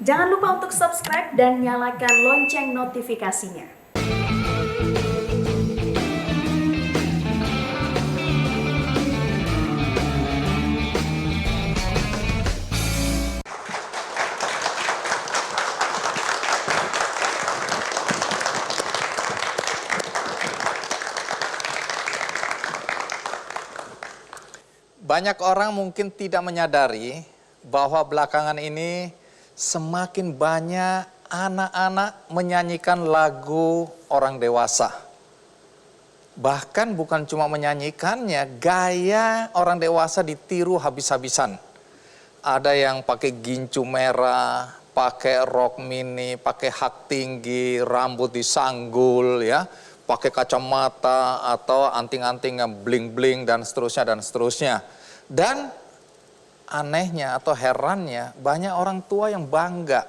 Jangan lupa untuk subscribe dan nyalakan lonceng notifikasinya. Banyak orang mungkin tidak menyadari bahwa belakangan ini semakin banyak anak-anak menyanyikan lagu orang dewasa. Bahkan bukan cuma menyanyikannya, gaya orang dewasa ditiru habis-habisan. Ada yang pakai gincu merah, pakai rok mini, pakai hak tinggi, rambut disanggul ya, pakai kacamata atau anting-anting yang bling-bling dan seterusnya dan seterusnya. Dan anehnya atau herannya, banyak orang tua yang bangga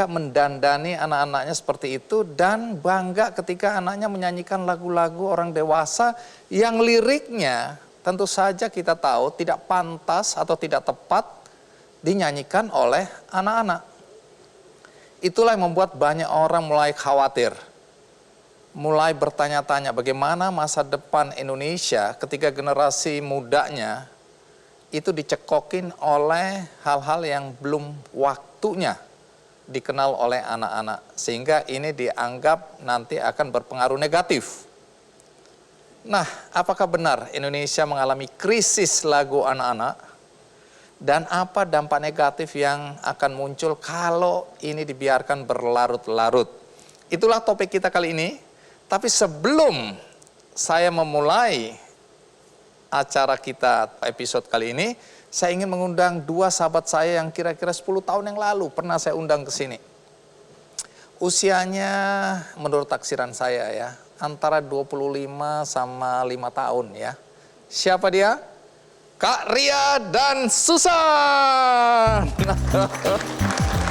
mendandani anak-anaknya seperti itu, dan bangga ketika anaknya menyanyikan lagu-lagu orang dewasa yang liriknya tentu saja kita tahu tidak pantas atau tidak tepat dinyanyikan oleh anak-anak. Itulah yang membuat banyak orang mulai khawatir, mulai bertanya-tanya bagaimana masa depan Indonesia ketika generasi mudanya itu dicekokin oleh hal-hal yang belum waktunya dikenal oleh anak-anak. Sehingga ini dianggap nanti akan berpengaruh negatif. Nah, apakah benar Indonesia mengalami krisis lagu anak-anak? Dan apa dampak negatif yang akan muncul kalau ini dibiarkan berlarut-larut? Itulah topik kita kali ini. Tapi sebelum saya memulai acara kita episode kali ini, saya ingin mengundang dua sahabat saya yang kira-kira 10 tahun yang lalu pernah saya undang ke sini. Usianya menurut taksiran saya ya, antara 25 sama 5 tahun ya. Siapa dia? Kak Ria dan Susan.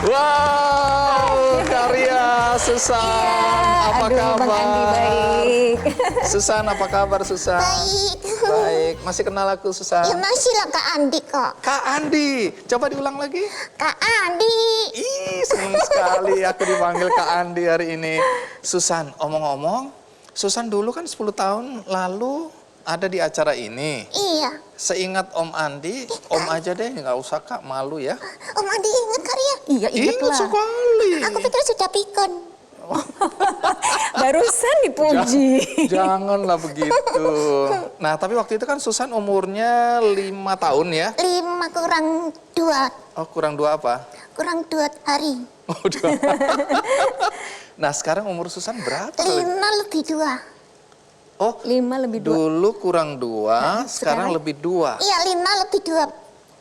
Wow, Kak Ria, Susan, iya, apa kabar? Bang Andi, baik. Susan, apa kabar Susan? Baik. Baik, masih kenal aku Susan? Ya masih lah Kak Andi kok. Kak Andi, coba diulang lagi. Kak Andi. Ih, senang sekali aku dipanggil Kak Andi hari ini. Susan, omong-omong, Susan dulu kan 10 tahun lalu ada di acara ini. Iya. Seingat Om Andi, Om aja deh, nggak usah Kak, malu ya. Om Andi ingat Karya? Iya, ingat lah. sekali. Aku pikir sudah pikun. Barusan dipuji. Janganlah begitu. Nah, tapi waktu itu kan Susan umurnya 5 tahun ya? 5 kurang 2. Oh, kurang 2 apa? Kurang 2 hari. Oh, 2. Nah, sekarang umur Susan berapa? 5 lebih 2. Oh, 5 lebih 2. dulu kurang 2, sekarang sekarang? lebih 2. Iya 5 lebih 2.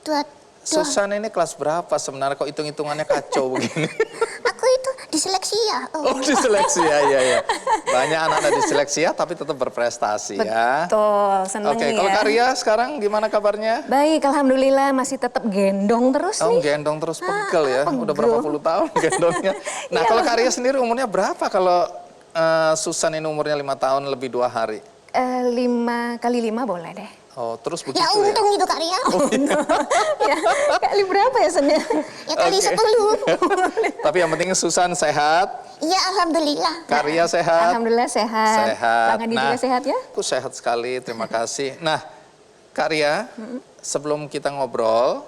2. Susan ini kelas berapa sebenarnya, kok hitung-hitungannya kacau begini? Aku itu diseleksi ya. Oh, diseleksi ya, ya. Banyak anak-anak diseleksi ya, tapi tetap berprestasi ya. Betul, seneng Oke, ya. kalau Karya sekarang gimana kabarnya? Baik, alhamdulillah masih tetap gendong terus Oh, nih. gendong terus, pegel ya. Udah pegel. berapa puluh tahun gendongnya. Nah, Iya, kalau Karya sendiri umurnya berapa kalau Susan ini umurnya 5 tahun lebih 2 hari? 5 kali 5 boleh deh. Oh, terus begitu Ya ya? untung itu Karya. Ya, kali berapa ya Sen? Ya kali Oke. 10. Tapi yang penting Susan sehat, Iya alhamdulillah. Karya sehat. Alhamdulillah sehat. Sehat. Bang Andi juga sehat ya? Aku sehat sekali, terima kasih. Nah, Kak Ria, sebelum kita ngobrol,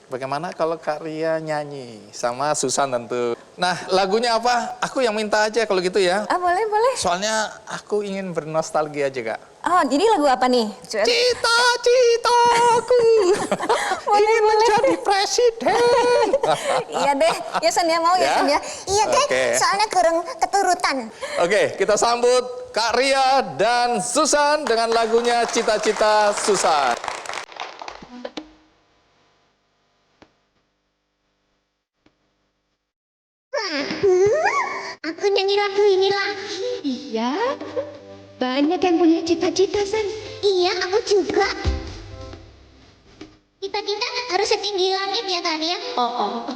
bagaimana kalau Kak Ria nyanyi sama Susan tentu. Nah, lagunya apa? Aku yang minta aja kalau gitu ya. Ah, boleh, boleh. Soalnya aku ingin bernostalgia aja, Kak. Oh, jadi lagu apa nih? Cita-citaku ingin menjadi presiden. Iya deh, ya Sen ya, mau ya Ya? Sen ya. Iya deh, Oke. soalnya kurang keturutan. Oke, kita sambut Kak Ria dan Susan dengan lagunya Cita-Cita Susan. Aku nyanyi lagu ini lagi. Iya, banyak yang punya cita-cita, San. Iya, aku juga. Cita-cita harus setinggi langit ya kan ya? Oh.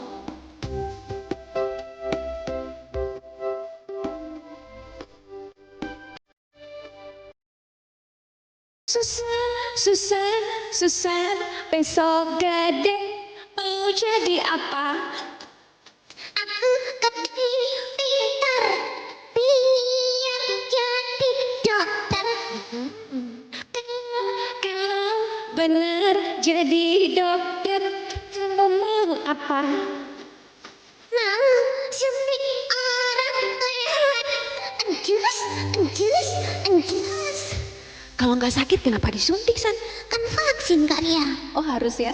Susah, besok gede, mau jadi apa? apa? Nah, seperti orang lewat. Anjus, anjus, anjus. Kalau nggak sakit kenapa disuntik, San? Kan vaksin Kak Ria. Oh harus ya.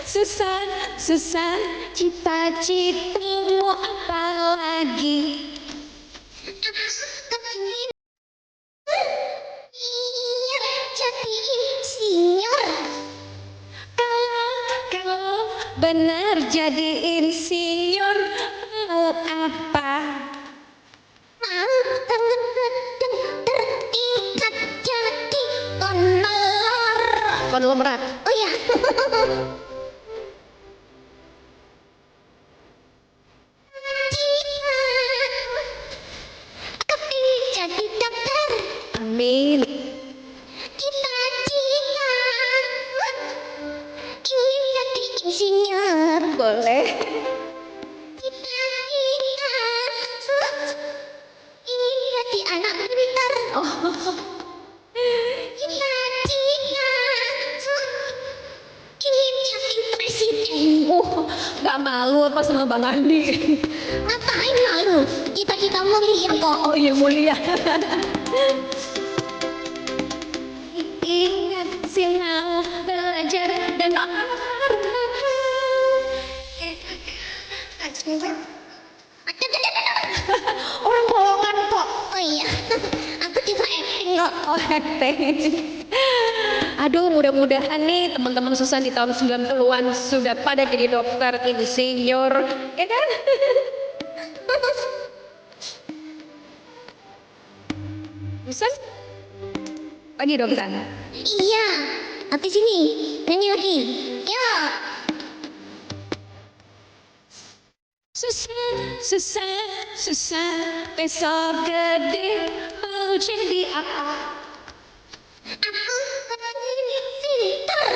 Susan, Susan, cita-citamu apa lagi? Kepingin iya jadi insinyur. Kalau benar jadi insinyur, mau apa? Mau kadang tertingkat jadi honor. Konglomerat. Oh ya. Kepingin jadi dokter. Amin. Cita-cita ingin jadi insinyur. Boleh. Cita-cita ingin jadi anak pintar. Cita-cita ingin jadi presiden. Gak malu apa sama Bang Andi? Ngapain malu? Cita-cita mulia kok. Oh iya mulia. Ingat silau belajar dan orang bohongan kok. Oh iya, aku juga acting kok. Oh acting. Aduh mudah-mudahan nih teman-teman Susan di tahun 90-an sudah pada jadi dokter, insinyur, ya kan? Susan? Pagi dokter. Iya, habis ini nyanyi lagi. Yuk. Susan, Susan, Susan, besok gede mau jadi apa? Aku pengen pintar,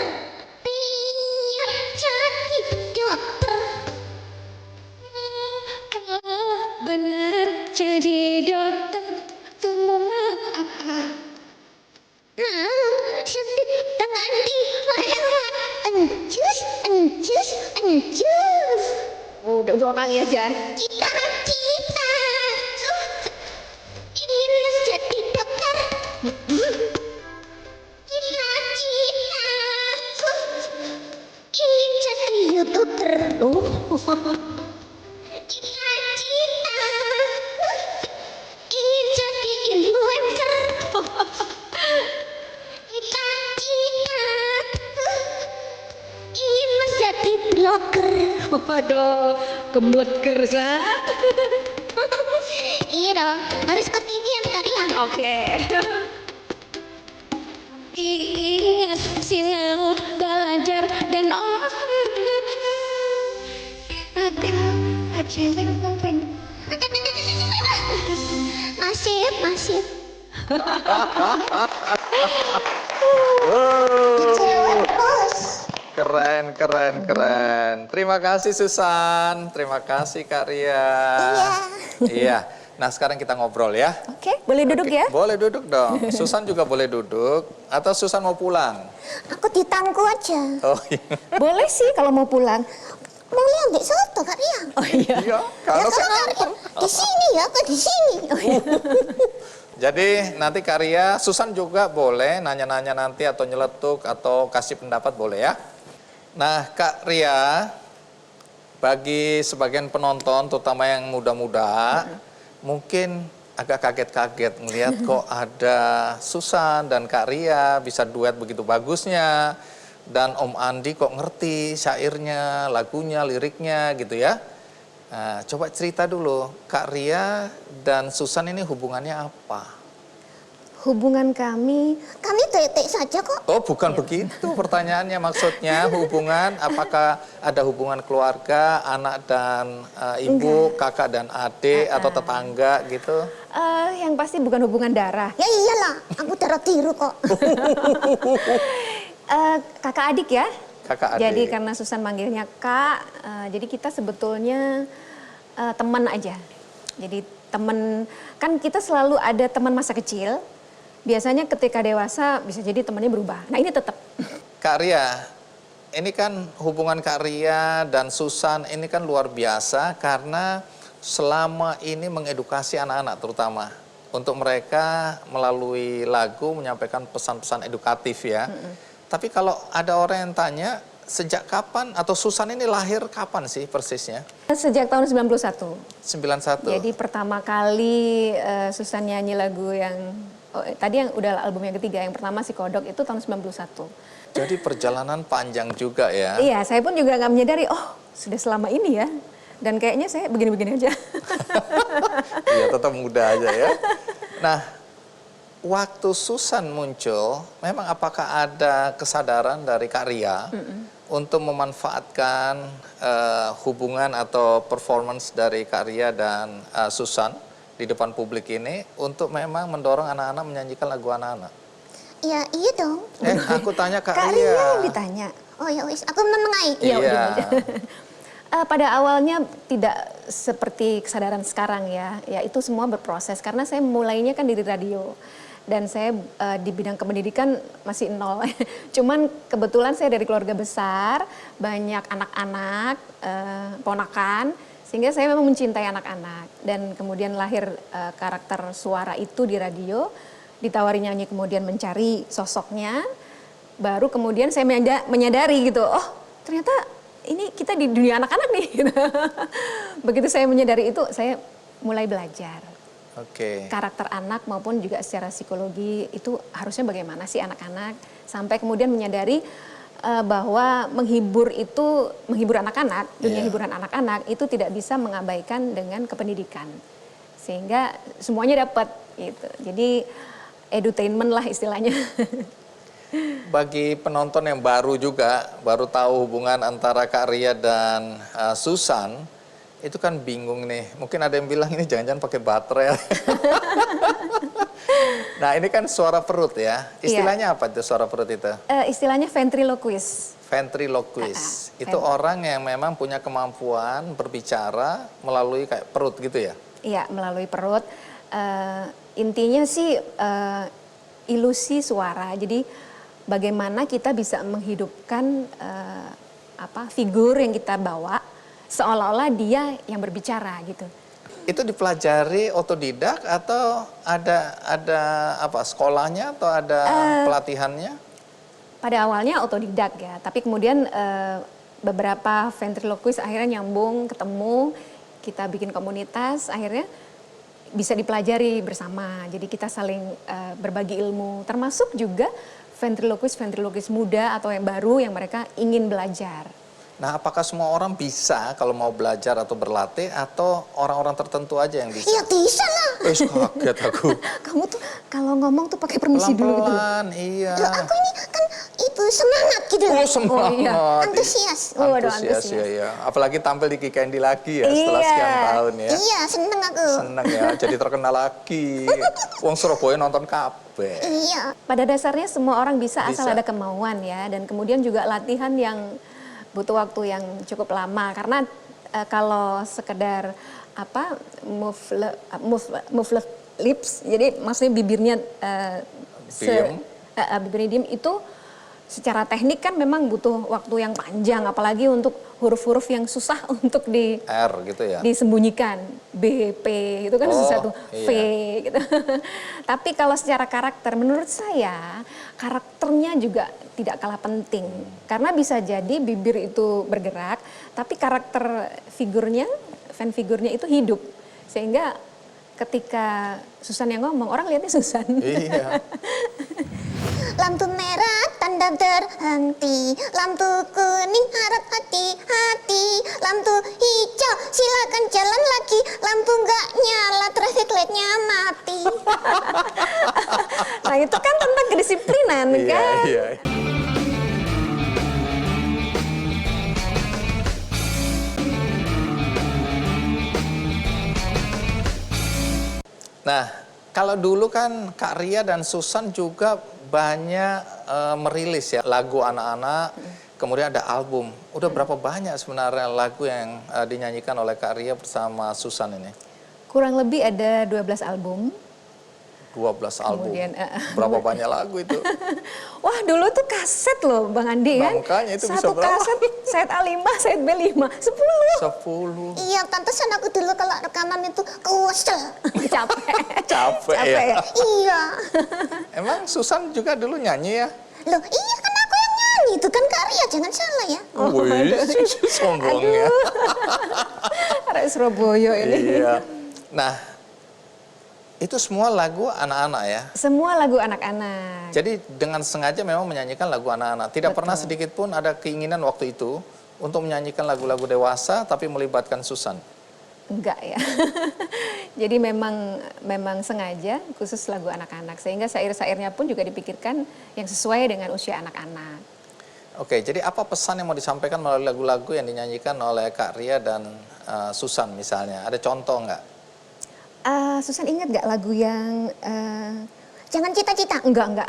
biar jadi dokter. Kalau benar jadi dokter, tunggu apa? Nah, sedih dengan di lewat. Anjus, anjus, anjus. Udah orang ya Jan. Cita-cita ingin jadi dokter. Cita-cita ingin jadi YouTuber. Cita-cita ingin jadi influencer. Cita-cita ingin menjadi blogger. Waduh, kembut kerja. Iya dong, harus ketinggian kalian. Oke. Ingat silau belajar dan Masih, masih. Cewek bos. Keren, keren, keren. Terima kasih Susan, terima kasih Kak Ria. Iya. Nah sekarang kita ngobrol ya. Oke, boleh duduk ya? Boleh duduk dong. Susan juga boleh duduk. Atau Susan mau pulang? Aku ditangku aja. Oh iya. Boleh sih kalau mau pulang. Mau lihat di soto Kak Ria. Oh iya. Iya. Ya Kalau kalau Kak Ria di sini ya, aku di sini. Jadi nanti Kak Ria, Susan juga boleh nanya-nanya nanti atau nyeletuk atau kasih pendapat boleh ya. Nah Kak Ria, bagi sebagian penonton terutama yang muda-muda, mungkin agak kaget-kaget melihat kok ada Susan dan Kak Ria bisa duet begitu bagusnya. Dan Om Andi kok ngerti syairnya, lagunya, liriknya gitu ya. Nah, coba cerita dulu, Kak Ria dan Susan ini hubungannya apa? Hubungan kami Kami tek-tek saja kok. Oh bukan begitu pertanyaannya, maksudnya hubungan apakah ada hubungan keluarga, anak dan ibu, kakak dan adik atau tetangga gitu? yang pasti bukan hubungan darah. Ya iyalah, aku darah biru kok. Kakak adik ya. Kakak adik. Jadi karena Susan manggilnya Kak, jadi kita sebetulnya teman aja. Jadi teman, kan kita selalu ada teman masa kecil. Biasanya ketika dewasa bisa jadi temannya berubah. Nah ini tetap. Kak Ria, ini kan hubungan Kak Ria dan Susan ini kan luar biasa karena selama ini mengedukasi anak-anak terutama. Untuk mereka melalui lagu menyampaikan pesan-pesan edukatif ya. Tapi kalau ada orang yang tanya, sejak kapan atau Susan ini lahir kapan sih persisnya? Sejak tahun 91. 91. Jadi pertama kali Susan nyanyi lagu yang tadi yang udah album yang ketiga, yang pertama si Kodok itu tahun 91. Jadi perjalanan panjang juga ya. Iya, saya pun juga nggak menyadari, oh sudah selama ini ya. Dan kayaknya saya begini-begini aja. Iya, tetap muda aja ya. Nah, waktu Susan muncul, memang apakah ada kesadaran dari Kak Ria untuk memanfaatkan hubungan atau performance dari Kak Ria dan Susan di depan publik ini untuk memang mendorong anak-anak menyanyikan lagu anak-anak? Ya iya dong. Aku tanya Kak Kak Ria. Ria yang ditanya. Oh ya wis, aku menengai. Iya, Iya. Pada awalnya tidak seperti kesadaran sekarang ya itu semua berproses karena saya mulainya kan dari radio dan saya di bidang pendidikan masih nol. Cuman kebetulan saya dari keluarga besar, banyak anak-anak, ponakan, sehingga saya memang mencintai anak-anak dan kemudian lahir karakter suara itu di radio, ditawari nyanyi kemudian mencari sosoknya, baru kemudian saya menyadari gitu, oh ternyata ini kita di dunia anak-anak nih. Begitu saya menyadari itu, saya mulai belajar. Oke. Karakter anak maupun juga secara psikologi itu harusnya bagaimana sih anak-anak. Sampai kemudian menyadari bahwa menghibur anak-anak, dunia Iya. hiburan anak-anak itu tidak bisa mengabaikan dengan kependidikan. Sehingga semuanya dapat gitu. Jadi edutainment lah istilahnya. Bagi penonton yang baru juga, baru tahu hubungan antara Kak Ria dan Susan, itu kan bingung nih. Mungkin ada yang bilang ini jangan-jangan pakai baterai. Nah ini kan suara perut ya. Istilahnya apa itu suara perut itu? Istilahnya ventriloquist. Ventriloquist. Itu orang yang memang punya kemampuan berbicara melalui kayak perut gitu ya? Iya, melalui perut. Intinya sih ilusi suara. Jadi bagaimana kita bisa menghidupkan figur yang kita bawa seolah-olah dia yang berbicara gitu. Itu dipelajari otodidak atau ada sekolahnya atau ada pelatihannya? Pada awalnya otodidak ya, tapi kemudian beberapa ventriloquist akhirnya nyambung, ketemu, kita bikin komunitas, akhirnya bisa dipelajari bersama. Jadi kita saling berbagi ilmu, termasuk juga ventriloquist muda atau yang baru yang mereka ingin belajar. Nah, apakah semua orang bisa kalau mau belajar atau berlatih atau orang-orang tertentu aja yang bisa? Ya bisa lah. Kaget aku. Kamu tuh kalau ngomong tuh pakai permisi dulu gitu. Pelan-pelan, iya. Loh, aku ini kan itu semangat gitu. Oh, semangat. Oh, iya. Antusias. Waduh, Antusias, antusias. ya. Apalagi tampil di Kikendi lagi ya setelah Iya. sekian tahun ya. Iya, seneng aku. Seneng ya, jadi terkenal lagi. Wong Surabaya nonton kabeh. Iya. Pada dasarnya semua orang bisa asal Bisa. ada kemauan ya, dan kemudian juga latihan yang butuh waktu yang cukup lama karena kalau sekedar move lips, jadi maksudnya bibirnya bibirnya diem itu secara teknik kan memang butuh waktu yang panjang, apalagi untuk huruf-huruf yang susah untuk R gitu ya. disembunyikan. B, P, itu kan susah tuh. V, iya. gitu. Tapi kalau secara karakter, menurut saya karakternya juga tidak kalah penting. Karena bisa jadi bibir itu bergerak, tapi karakter figurnya, fan figurnya itu hidup. Sehingga ketika Susan yang ngomong, orang lihatnya Susan. Iya. Lampu merah tanda berhenti, lampu kuning harap hati-hati, lampu hijau silakan jalan lagi, lampu nggak nyala traffic light-nya mati. Nah itu kan tentang kedisiplinan kan. Iya. Nah, kalau dulu kan Kak Ria dan Susan juga banyak merilis ya lagu anak-anak, kemudian ada album. Udah berapa banyak sebenarnya lagu yang dinyanyikan oleh Kak Ria bersama Susan ini? Kurang lebih ada 12 album. 12 album. Kemudian, Berapa banyak lagu itu? Wah, dulu tuh kaset loh Bang Andi kan. Makanya itu bisa Satu berapa? kaset, side A5, side B5, 10. 10. Iya, pantesan aku dulu kalau rekaman itu kesel. Capek. Capek Capek ya. ya. Iya. Emang Susan juga dulu nyanyi ya? Loh, iya kan aku yang nyanyi. Itu kan Karya, jangan salah ya. Wih, sombongnya. Arek Surabaya ini. Iya. Nah, itu semua lagu anak-anak ya? Semua lagu anak-anak. Jadi dengan sengaja memang menyanyikan lagu anak-anak. Tidak pernah sedikit pun ada keinginan waktu itu untuk menyanyikan lagu-lagu dewasa tapi melibatkan Susan. Enggak ya. Jadi memang sengaja khusus lagu anak-anak. Sehingga syair-syairnya pun juga dipikirkan yang sesuai dengan usia anak-anak. Oke, jadi apa pesan yang mau disampaikan melalui lagu-lagu yang dinyanyikan oleh Kak Ria dan Susan misalnya? Ada contoh nggak? Susan ingat nggak lagu yang Jangan cita-cita. enggak.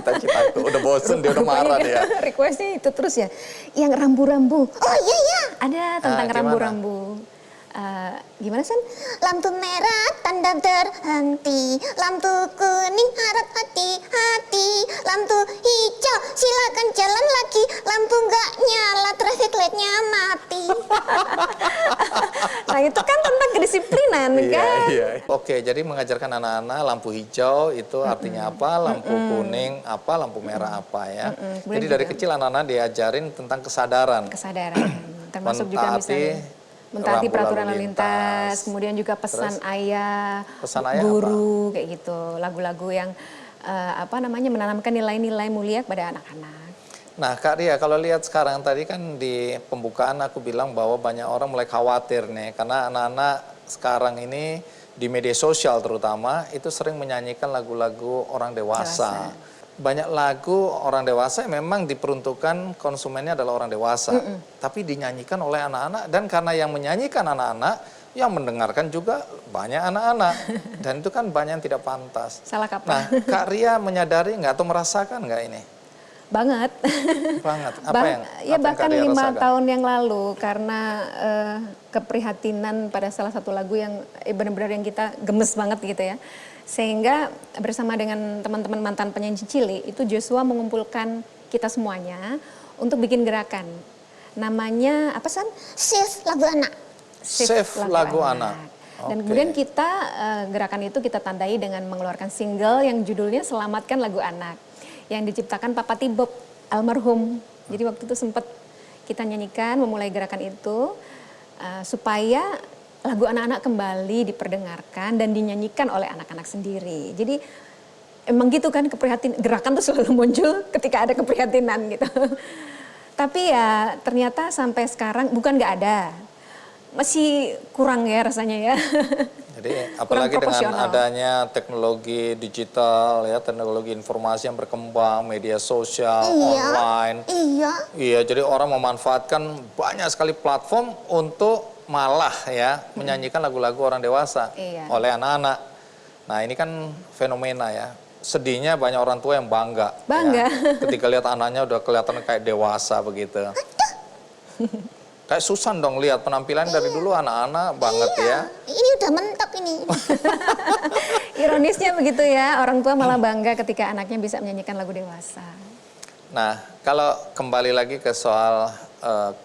Cita-cita itu udah bosen, dia udah marah dia. Requestnya itu terus ya. Yang rambu-rambu. Oh iya, iya. Ada tentang gimana? rambu-rambu. Gimana San? Lampu merah tanda berhenti, lampu kuning harap hati-hati, lampu hijau silakan jalan lagi, lampu nggak nyala traffic light-nya mati. Nah itu kan tentang kedisiplinan kan. Iya. Oke, jadi mengajarkan anak-anak lampu hijau itu artinya apa, lampu kuning apa, lampu merah apa ya. Kemudian Jadi dari juga- kecil anak-anak diajarin tentang kesadaran. Kesadaran. Termasuk juga Mentaati misalnya mentaati rambu peraturan lalu lalu lintas, lintas. kemudian juga pesan Terus? ayah, Pesan ayah guru kayak gitu. Lagu-lagu yang menanamkan nilai-nilai mulia kepada anak-anak. Nah Kak Ria, kalau lihat sekarang tadi kan di pembukaan aku bilang bahwa banyak orang mulai khawatir nih. Karena anak-anak sekarang ini di media sosial terutama itu sering menyanyikan lagu-lagu orang dewasa. Banyak lagu orang dewasa yang memang diperuntukkan konsumennya adalah orang dewasa. Tapi dinyanyikan oleh anak-anak dan karena yang menyanyikan anak-anak, yang mendengarkan juga banyak anak-anak. Dan itu kan banyak yang tidak pantas. Salah kaprah. Nah Kak Ria menyadari nggak atau merasakan nggak ini? Banget. Banget. Apa yang ya apa bahkan yang Kak Ria 5 rasakan? tahun yang lalu karena keprihatinan pada salah satu lagu yang benar-benar yang kita gemes banget gitu ya. Sehingga bersama dengan teman-teman mantan penyanyi Cili itu Joshua mengumpulkan kita semuanya untuk bikin gerakan. Namanya apa San? Save lagu anak. Save lagu anak. Dan Oke. kemudian kita gerakan itu kita tandai dengan mengeluarkan single yang judulnya Selamatkan Lagu Anak yang diciptakan Papa Tibob almarhum. Jadi waktu itu sempat kita nyanyikan memulai gerakan itu supaya lagu anak-anak kembali diperdengarkan dan dinyanyikan oleh anak-anak sendiri. Jadi emang gitu kan gerakan tuh selalu muncul ketika ada keprihatinan gitu. Tapi ya ternyata sampai sekarang bukan nggak ada. Masih kurang ya rasanya ya. Jadi Kurang apalagi dengan proporsional. adanya teknologi digital ya, teknologi informasi yang berkembang, media sosial, online. Iya. Iya, jadi orang memanfaatkan banyak sekali platform untuk malah ya menyanyikan lagu-lagu orang dewasa Iya. oleh anak-anak. Nah, ini kan fenomena ya. Sedihnya banyak orang tua yang bangga. Bangga. Ya, ketika lihat anaknya udah kelihatan kayak dewasa begitu. Kayak Susan dong lihat penampilan dari dulu anak-anak banget ya. Ini udah mentok ini. Ironisnya begitu ya, orang tua malah bangga ketika anaknya bisa menyanyikan lagu dewasa. Nah, kalau kembali lagi ke soal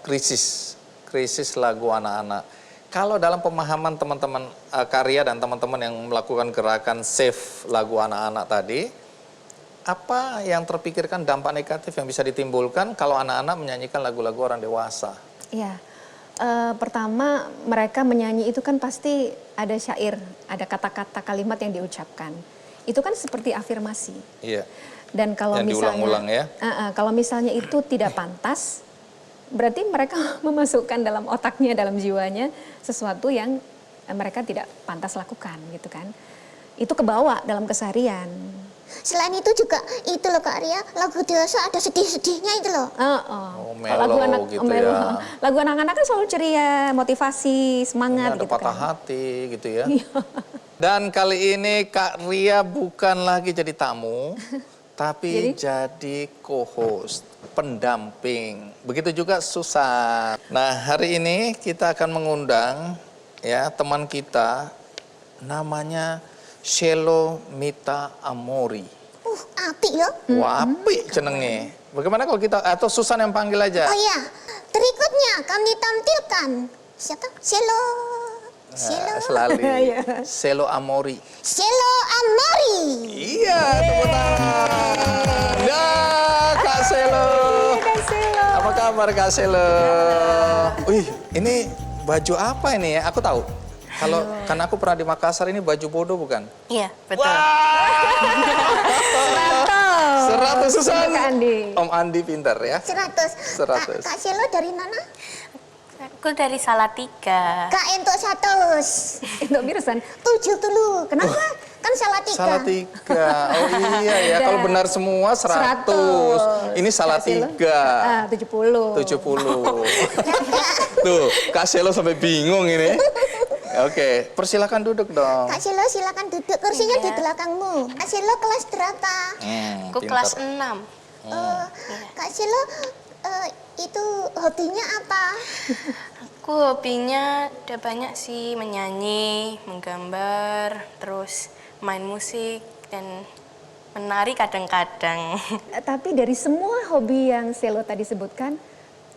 krisis lagu anak-anak. Kalau dalam pemahaman teman-teman Karya dan teman-teman yang melakukan gerakan save lagu anak-anak tadi, apa yang terpikirkan dampak negatif yang bisa ditimbulkan kalau anak-anak menyanyikan lagu-lagu orang dewasa? Iya, pertama mereka menyanyi itu kan pasti ada syair, ada kata-kata kalimat yang diucapkan. Itu kan seperti afirmasi. Iya. Dan kalau Yang misalnya, diulang-ulang ya? Kalau misalnya itu tidak pantas, berarti mereka memasukkan dalam otaknya, dalam jiwanya sesuatu yang mereka tidak pantas lakukan, gitu kan? Itu kebawa dalam keseharian. Selain itu juga itu loh Kak Ria, lagu dewasa ada sedih-sedihnya itu loh. Oh, Kalau mellow gitu ya. Lagu anak-anak kan selalu ceria, motivasi, semangat Ada gitu patah kan. hati gitu ya. Dan kali ini Kak Ria bukan lagi jadi tamu, tapi jadi co-host, pendamping. Begitu juga Susan. Nah, hari ini kita akan mengundang ya teman kita namanya Cello Mita Amori. Apik ya. Wah, apik jenenge. Bagaimana kalau kita, atau Susan yang panggil aja? Oh ya, berikutnya kami tampilkan siapa? Cello. Selalu. Cello Amori. Cello Amori. Iya, tepuk tangan. Ya, Kak Cello. Apa kabar Kak Cello? Wih, ini baju apa ini ya? Aku tahu. Kalau karena aku pernah di Makassar, ini baju bodoh bukan? Iya, betul. 100 Susan. Kak Andi. Om Andi pintar ya. 100. 100. Kak Cello dari mana? Aku dari Salatiga. Kak Entuk 100. Untuk Birsan. 7 dulu. Kenapa? Kan salah 3. Salah 3. Oh iya ya, kalau benar semua 100. Ini salah 3. 70. 70. Tuh, Kak Cello sampai bingung ini. Oke, persilakan duduk dong. Kak Cello silakan duduk. Kursinya di belakangmu. Kak Cello kelas berapa? Aku kelas 6. Kak Cello itu hobinya apa? Aku hobinya ada banyak sih, menyanyi, menggambar, terus main musik, dan menari kadang-kadang. Tapi dari semua hobi yang Cello tadi sebutkan,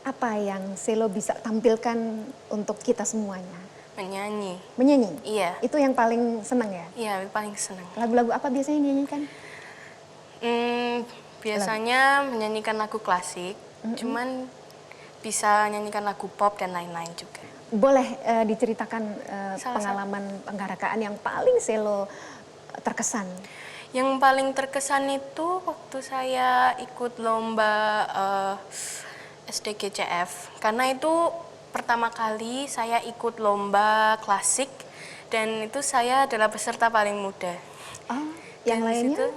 apa yang Cello bisa tampilkan untuk kita semuanya? Menyanyi. Menyanyi? Iya. Itu yang paling senang ya? Iya, paling senang. Lagu-lagu apa biasanya dinyanyikan? Biasanya menyanyikan lagu klasik, cuman bisa nyanyikan lagu pop dan lain-lain juga. Boleh diceritakan Salah pengalaman penggarakaan yang paling Cello terkesan? Yang paling terkesan itu waktu saya ikut lomba SDGCF, karena itu pertama kali saya ikut lomba klasik dan itu saya adalah peserta paling muda. Oh, yang Dan lainnya?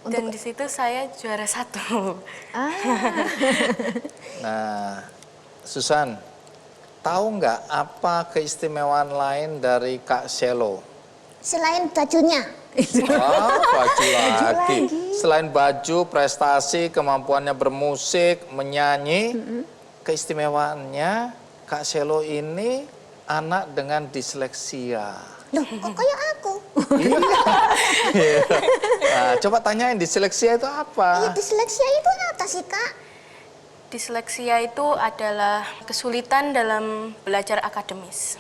Dan di situ saya juara 1. Nah, Susan, tahu nggak apa keistimewaan lain dari Kak Cello? Selain bajunya. Baju lagi. Selain baju, prestasi, kemampuannya bermusik, menyanyi, keistimewaannya Kak Cello ini anak dengan disleksia. Loh, kok kayak aku? Iya. Nah, coba tanyain disleksia itu apa? Disleksia itu apa sih, Kak? Disleksia itu adalah kesulitan dalam belajar akademis.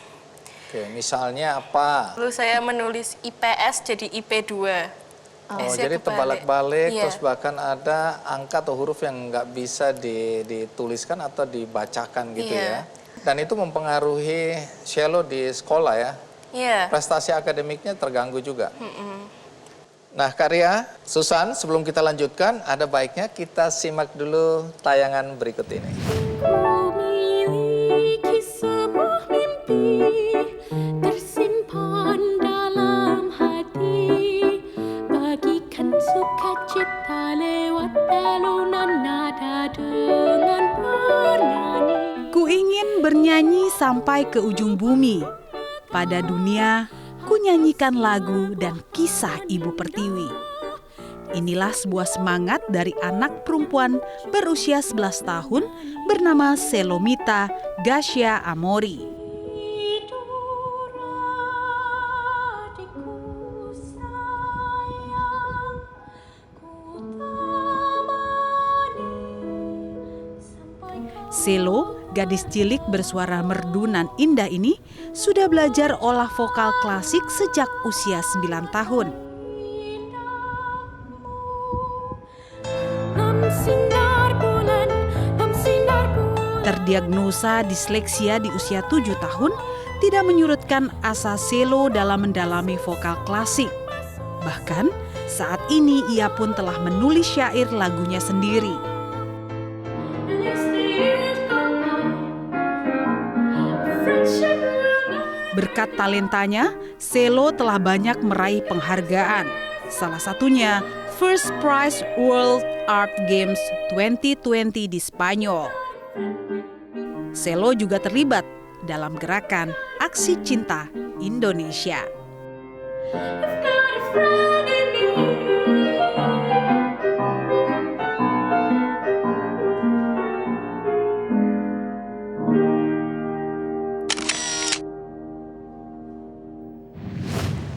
Oke, misalnya apa? Lalu saya menulis IPS jadi IP2. Oh, S-nya jadi kebalik. terbalik-balik, Iya. terus bahkan ada angka atau huruf yang nggak bisa dituliskan atau dibacakan gitu Iya. ya. Dan itu mempengaruhi Cello di sekolah ya. Iya. Prestasi akademiknya terganggu juga. Nah, Karya, Susan, sebelum kita lanjutkan, ada baiknya kita simak dulu tayangan berikut ini. Memiliki sebuah mimpi tersimpan dalam hati, bagikan sukacita lewat alunan nada dengan bernyanyi. Ku ingin bernyanyi sampai ke ujung bumi. Pada dunia, ku nyanyikan lagu dan kisah Ibu Pertiwi. Inilah sebuah semangat dari anak perempuan berusia 11 tahun bernama Cello Mita Gasya Amori. Cello, gadis cilik bersuara merdu nan indah ini sudah belajar olah vokal klasik sejak usia 9 tahun. Terdiagnosa disleksia di usia 7 tahun tidak menyurutkan asa Cello dalam mendalami vokal klasik. Bahkan saat ini ia pun telah menulis syair lagunya sendiri. Berkat talentanya, Cello telah banyak meraih penghargaan. Salah satunya First Prize World Art Games 2020 di Spanyol. Cello juga terlibat dalam gerakan Aksi Cinta Indonesia.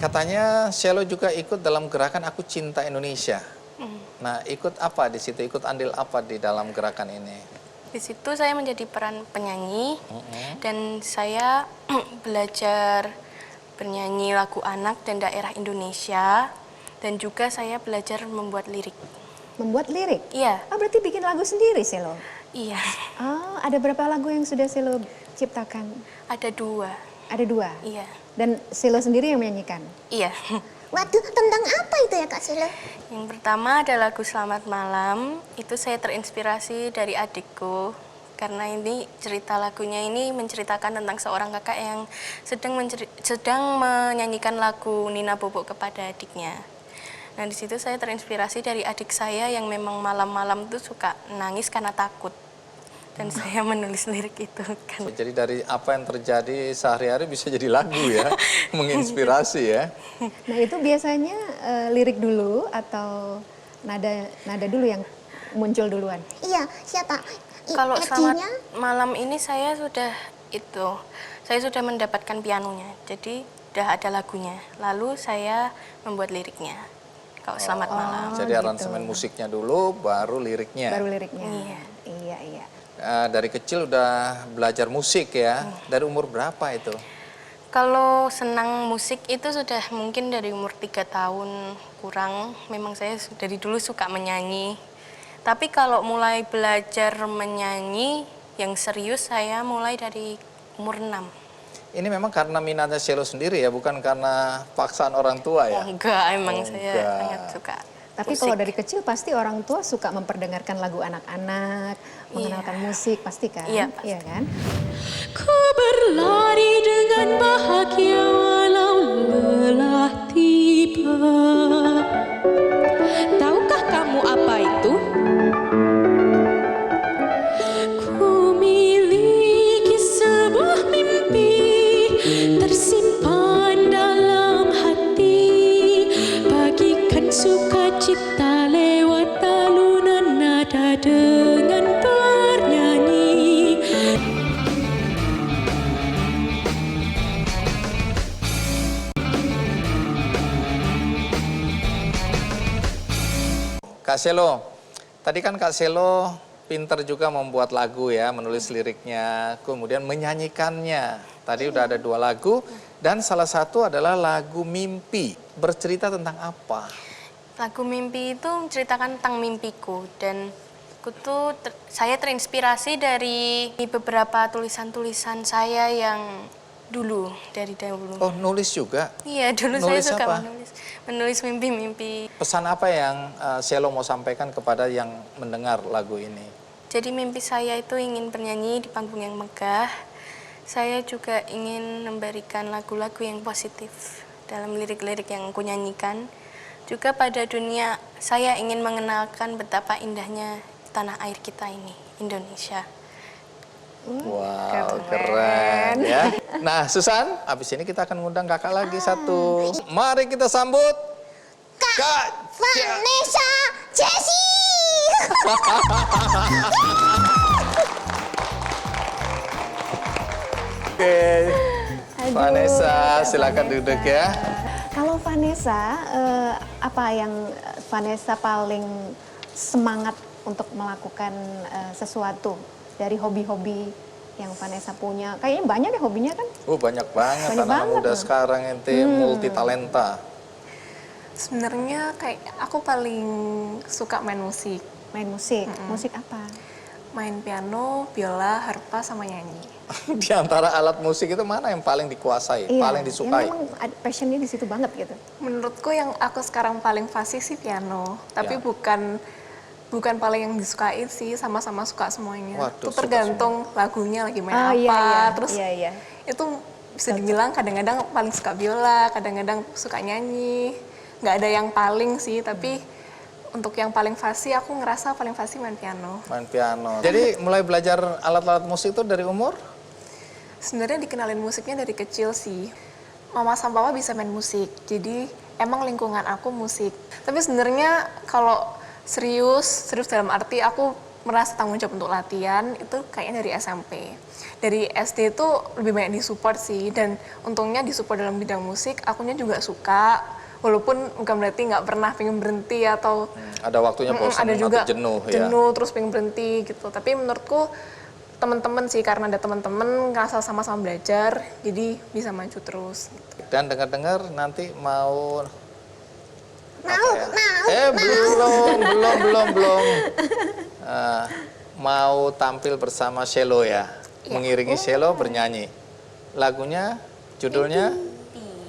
katanya Shelo juga ikut dalam gerakan Aku Cinta Indonesia. Nah, ikut apa di situ? Ikut andil apa di dalam gerakan ini? Di situ saya menjadi peran penyanyi dan saya belajar bernyanyi lagu anak dan daerah Indonesia dan juga saya belajar membuat lirik. Membuat lirik? Iya. Oh, berarti bikin lagu sendiri, Shelo? Iya. Oh, ada berapa lagu yang sudah Shelo ciptakan? Ada 2. Ada 2? Iya. Dan Shelo sendiri yang menyanyikan? Iya. Waduh, tentang apa itu ya Kak Silo? Yang pertama ada lagu Selamat Malam. Itu saya terinspirasi dari adikku. Karena ini cerita lagunya ini menceritakan tentang seorang kakak yang sedang menyanyikan lagu Nina Bobo kepada adiknya. Nah, di situ saya terinspirasi dari adik saya yang memang malam-malam tuh suka nangis karena takut. Dan saya menulis lirik itu kan. Jadi dari apa yang terjadi sehari-hari bisa jadi lagu ya, menginspirasi ya. Nah, itu biasanya lirik dulu atau nada dulu yang muncul duluan? Iya, siapa? Kalau Edinya? Selamat Malam ini saya sudah mendapatkan pianonya. Jadi udah ada lagunya. Lalu saya membuat liriknya. Kalau Selamat Malam. Jadi gitu. aransemen musiknya dulu, baru liriknya. Baru liriknya? Iya. Iya, iya. Dari kecil udah belajar musik ya. Dari umur berapa itu? Kalau senang musik itu sudah mungkin dari umur 3 tahun kurang. Memang saya dari dulu suka menyanyi. Tapi kalau mulai belajar menyanyi yang serius saya mulai dari umur 6. Ini memang karena minatnya Shelo sendiri ya, bukan karena paksaan orang tua ya? Oh, enggak, emang Oh, saya enggak. sangat suka. Tapi musik. kalau dari kecil pasti orang tua suka memperdengarkan lagu anak-anak, mengenalkan musik, pasti kan? Iya, pasti. Iya kan? Ku berlari dengan bahagia walau lelah tiba. Tahukah kamu apa itu? Ku miliki sebuah mimpi tersimpan dalam hati, bagikan sukacita lewat alunan nada dengan bernyanyi. Kak Shelo, tadi kan Kak Shelo pinter juga membuat lagu ya, menulis liriknya, kemudian menyanyikannya. Tadi udah ada 2 lagu, dan salah satu adalah lagu Mimpi. Bercerita tentang apa? Lagu Mimpi itu menceritakan tentang mimpiku dan saya terinspirasi dari beberapa tulisan-tulisan saya yang dari dahulu. Oh, nulis juga? Iya, dulu Nulis saya suka apa? menulis mimpi-mimpi. Pesan apa yang Shelo mau sampaikan kepada yang mendengar lagu ini? Jadi mimpi saya itu ingin bernyanyi di panggung yang megah. Saya juga ingin memberikan lagu-lagu yang positif dalam lirik-lirik yang aku nyanyikan. Juga pada dunia saya ingin mengenalkan betapa indahnya tanah air kita ini, Indonesia. Wow, keren ya. Nah, Susan, habis ini kita akan ngundang kakak lagi satu. Mari kita sambut Kak Vanessa Jessie. Oke. Vanessa, silakan duduk ya. Kalau Vanessa, apa yang Vanessa paling semangat untuk melakukan sesuatu dari hobi-hobi yang Vanessa punya? Kayaknya banyak ya hobinya kan? Banyak banget Banyak anak banget muda loh. sekarang ente multi talenta. Sebenarnya kayak aku paling suka main musik. Main musik, musik apa? Main piano, biola, harpa, sama nyanyi. Di antara alat musik itu mana yang paling dikuasai, paling disukai? Ya memang passionnya di situ banget gitu. Menurutku yang aku sekarang paling fasih sih piano. Tapi Ya. bukan paling yang disukai sih, sama-sama suka semuanya. Waduh, Itu suka tergantung lagunya lagi main apa. Iya. Terus Iya. itu bisa dibilang kadang-kadang paling suka biola, kadang-kadang suka nyanyi. Nggak ada yang paling sih, tapi untuk yang paling fasih aku ngerasa paling fasih main piano. Main piano. Jadi mulai belajar alat-alat musik itu dari umur? Sebenarnya dikenalin musiknya dari kecil sih. Mama sama papa bisa main musik, jadi emang lingkungan aku musik. Tapi sebenarnya kalau serius dalam arti aku merasa tanggung jawab untuk latihan itu kayaknya dari SMP. Dari SD itu lebih banyak disupport sih, dan untungnya disupport dalam bidang musik, akunya juga suka, walaupun bukan berarti nggak pernah pengen berhenti atau Ada waktunya bosan ada juga atau jenuh ya. jenuh terus pengen berhenti gitu. Tapi menurutku teman-teman sih, karena ada teman-teman ngerasa sama-sama belajar, jadi bisa maju terus. Gitu. Dan dengar-dengar nanti mau belum. Mau tampil bersama cello ya, mengiringi cello bernyanyi. Lagunya, judulnya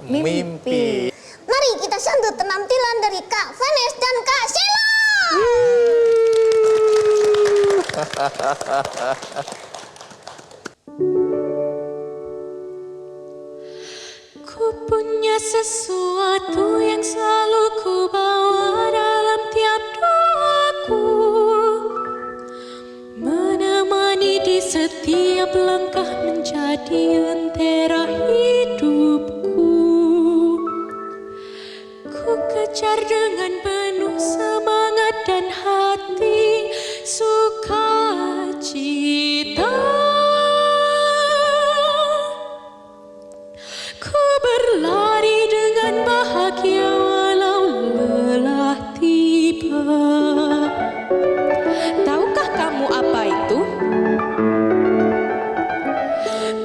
Mimpi. Mari kita sambut penampilan dari Kak Vanes dan Kak Sheila. Ku punya sesuatu yang selalu ku bawa dalam tiap doaku, menemani di setiap langkah, menjadi lentera hidupku. Ku kejar dengan penuh semangat dan hati sukacita. Ku berlari dengan bahagia walau lelah tiba. Tahukah kamu apa itu?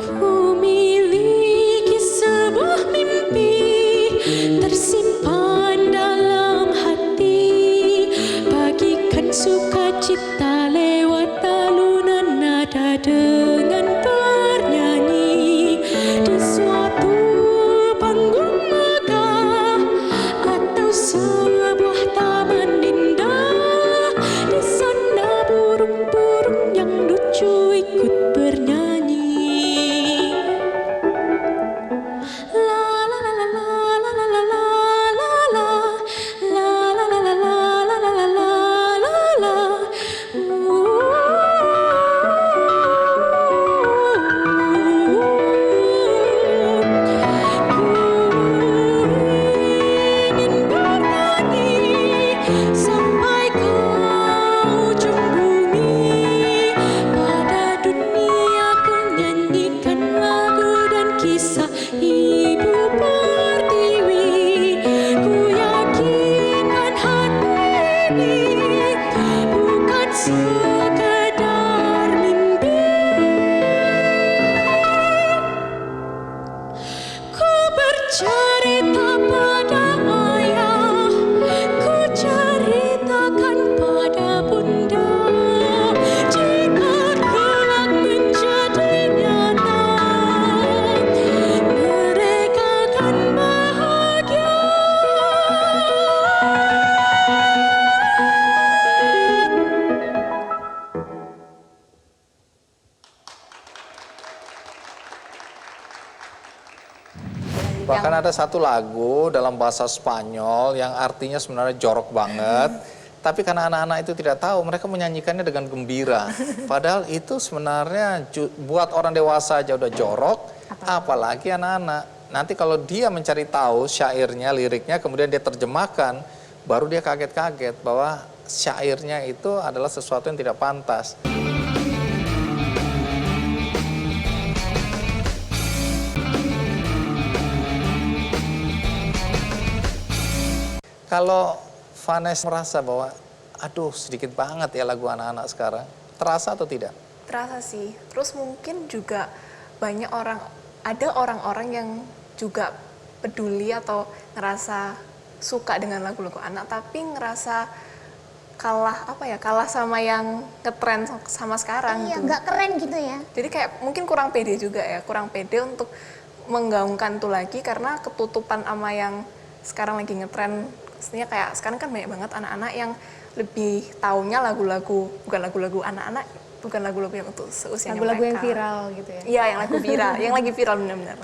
Ku miliki sebuah mimpi tersimpan dalam hati, bagikan sukacita lewat alunan nada dengan bernyanyi di suatu panggung megah atau sebuah taman indah. Di sana burung-burung yang lucu ikut bernyanyi. La la la la la la la la la la la la la la la la la la. Ingin bernyanyi sampai ke ujung bumi. Pada dunia ku nyanyikan lagu dan kisah Ibu Pertiwi. Ku yakinkan hati ini bukan sekedar mimpi. Ku bercerita pada ayah, ku ceritakan pada bunda, jika kelak menjadi nyata, mereka akan bahagia. Bahkan ada satu lagu dalam bahasa Spanyol yang artinya sebenarnya jorok banget. Tapi karena anak-anak itu tidak tahu, mereka menyanyikannya dengan gembira. Padahal itu sebenarnya buat orang dewasa aja udah jorok, apalagi anak-anak. Nanti kalau dia mencari tahu syairnya, liriknya, kemudian dia terjemahkan, baru dia kaget-kaget bahwa syairnya itu adalah sesuatu yang tidak pantas. Kalau Vanes merasa bahwa, aduh sedikit banget ya lagu anak-anak sekarang, terasa atau tidak? Terasa sih. Terus mungkin juga banyak ada orang-orang yang juga peduli atau ngerasa suka dengan lagu-lagu anak, tapi ngerasa kalah sama yang ngetren sama sekarang. Iya, gitu. nggak keren gitu ya. Jadi kayak mungkin kurang pede juga ya, kurang pede untuk menggaungkan itu lagi karena ketutupan sama yang sekarang lagi ngetren. Maksudnya kayak sekarang kan banyak banget anak-anak yang lebih taunya lagu-lagu, bukan lagu-lagu anak-anak, bukan lagu-lagu yang untuk seusianya Lagu-lagu yang mereka. viral gitu ya. Iya, yang lagu viral, yang lagi viral benar-benar.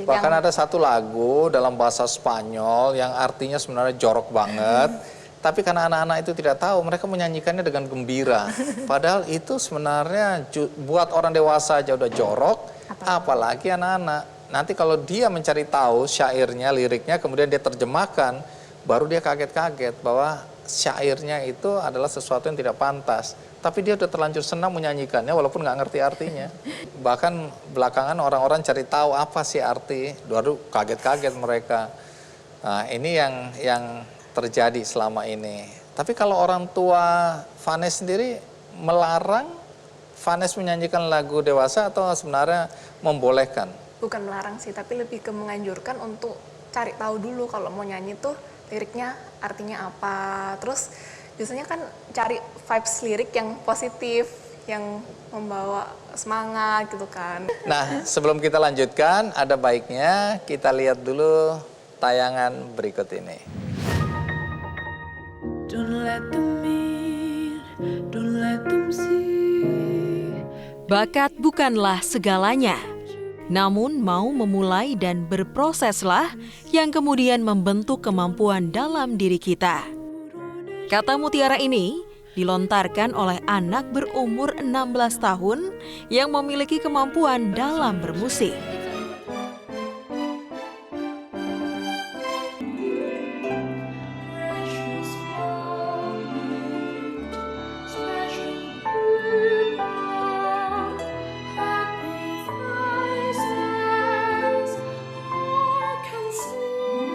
Bahkan ada satu lagu dalam bahasa Spanyol yang artinya sebenarnya jorok banget. Tapi karena anak-anak itu tidak tahu, mereka menyanyikannya dengan gembira. Padahal itu sebenarnya buat orang dewasa aja udah jorok, apalagi anak-anak. Nanti kalau dia mencari tahu syairnya, liriknya, kemudian dia terjemahkan, baru dia kaget-kaget bahwa syairnya itu adalah sesuatu yang tidak pantas. tapi dia udah terlanjur senang menyanyikannya walaupun nggak ngerti artinya. Bahkan belakangan orang-orang cari tahu apa sih arti, baru kaget-kaget mereka. Nah, ini yang terjadi selama ini. Tapi kalau orang tua Vanes sendiri melarang Vanes menyanyikan lagu dewasa atau sebenarnya membolehkan? Bukan melarang sih, tapi lebih ke menganjurkan untuk cari tahu dulu kalau mau nyanyi tuh liriknya artinya apa. Terus biasanya kan cari vibes lirik yang positif, yang membawa semangat gitu kan. Nah, sebelum kita lanjutkan, ada baiknya kita lihat dulu tayangan berikut ini. Don't let them in, don't let them see. Bakat bukanlah segalanya, namun mau memulai dan berproseslah yang kemudian membentuk kemampuan dalam diri kita. Kata mutiara ini dilontarkan oleh anak berumur 16 tahun yang memiliki kemampuan dalam bermusik.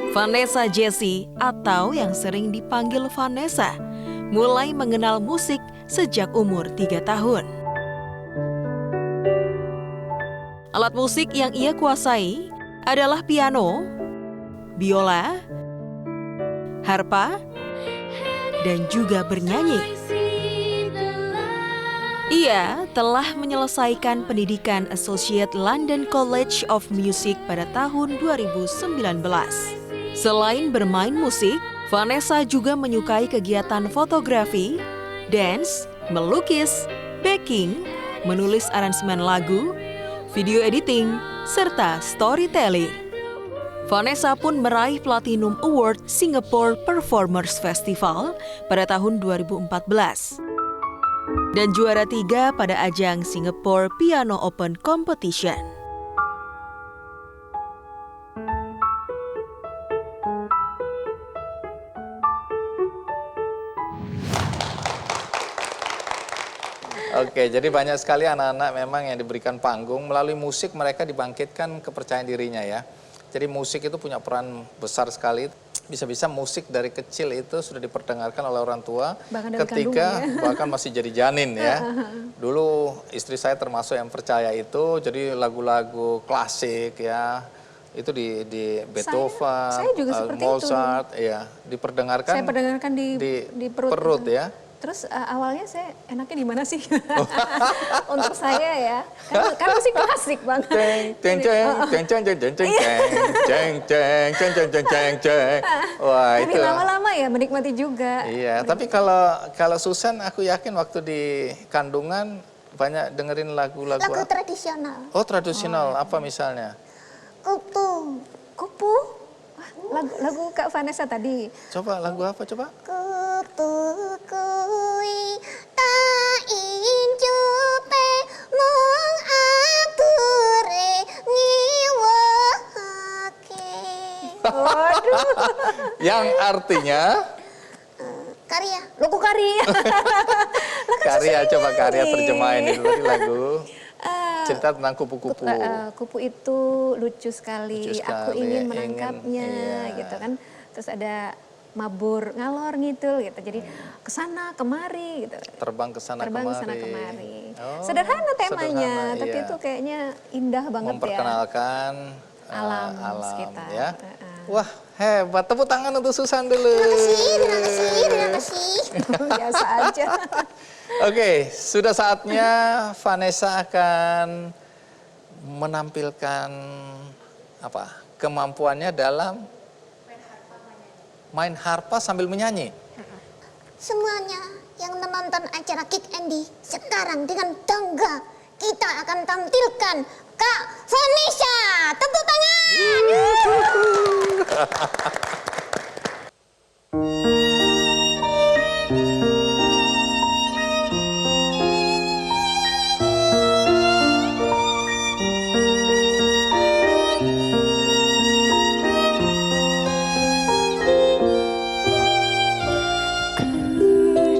Vanessa Jessie atau yang sering dipanggil Vanessa mulai mengenal musik sejak umur 3 tahun. Alat musik yang ia kuasai adalah piano, biola, harpa, dan juga bernyanyi. Ia telah menyelesaikan pendidikan Associate London College of Music pada tahun 2019. Selain bermain musik, Vanessa juga menyukai kegiatan fotografi, dance, melukis, baking, menulis aransemen lagu, video editing, serta storytelling. Vanessa pun meraih Platinum Award Singapore Performers Festival pada tahun 2014 dan juara 3 pada ajang Singapore Piano Open Competition. Oke, jadi banyak sekali anak-anak memang yang diberikan panggung, melalui musik mereka dibangkitkan kepercayaan dirinya ya. Jadi musik itu punya peran besar sekali. Bisa-bisa musik dari kecil itu sudah diperdengarkan oleh orang tua ketika bahkan masih jadi janin ya. Dulu istri saya termasuk yang percaya itu, jadi lagu-lagu klasik ya. Itu di Beethoven, saya juga seperti Mozart, ya, diperdengarkan. Saya perdengarkan di perut ya. Terus awalnya saya enaknya di mana sih? Untuk saya ya, kan musik klasik banget. Wah, tapi itu. lama-lama ya menikmati juga. Iya, tapi kalau Susan aku yakin waktu di kandungan banyak dengerin lagu-lagu. Lagu tradisional. Oh, tradisional. Apa misalnya? Kupu. Kupu? Wah, lagu Kak Vanessa tadi. Coba lagu apa coba? Kupu kui ta injupe mong apure ngiwake. Waduh. Yang artinya? Karya. Lagu karya. Karya, coba karya terjemahin itu tadi lagu. Cerita tentang kupu-kupu. Kupu itu lucu sekali. Aku ingin menangkapnya, gitu kan. Terus ada mabur ngalor ngidul gitu. Jadi kesana kemari gitu. Terbang kesana kemari. Oh, sederhana temanya, tapi itu kayaknya indah banget ya. Memperkenalkan alam sekitar. Ya. Wah, hebat. Tepuk tangan untuk Susan dulu. Terima kasih. Biasa aja. Oke, sudah saatnya Vanessa akan menampilkan kemampuannya dalam main harpa sambil menyanyi. Semuanya yang menonton acara Kick Andy sekarang dengan bangga kita akan tampilkan Kak Vanessa. Tepuk tangan.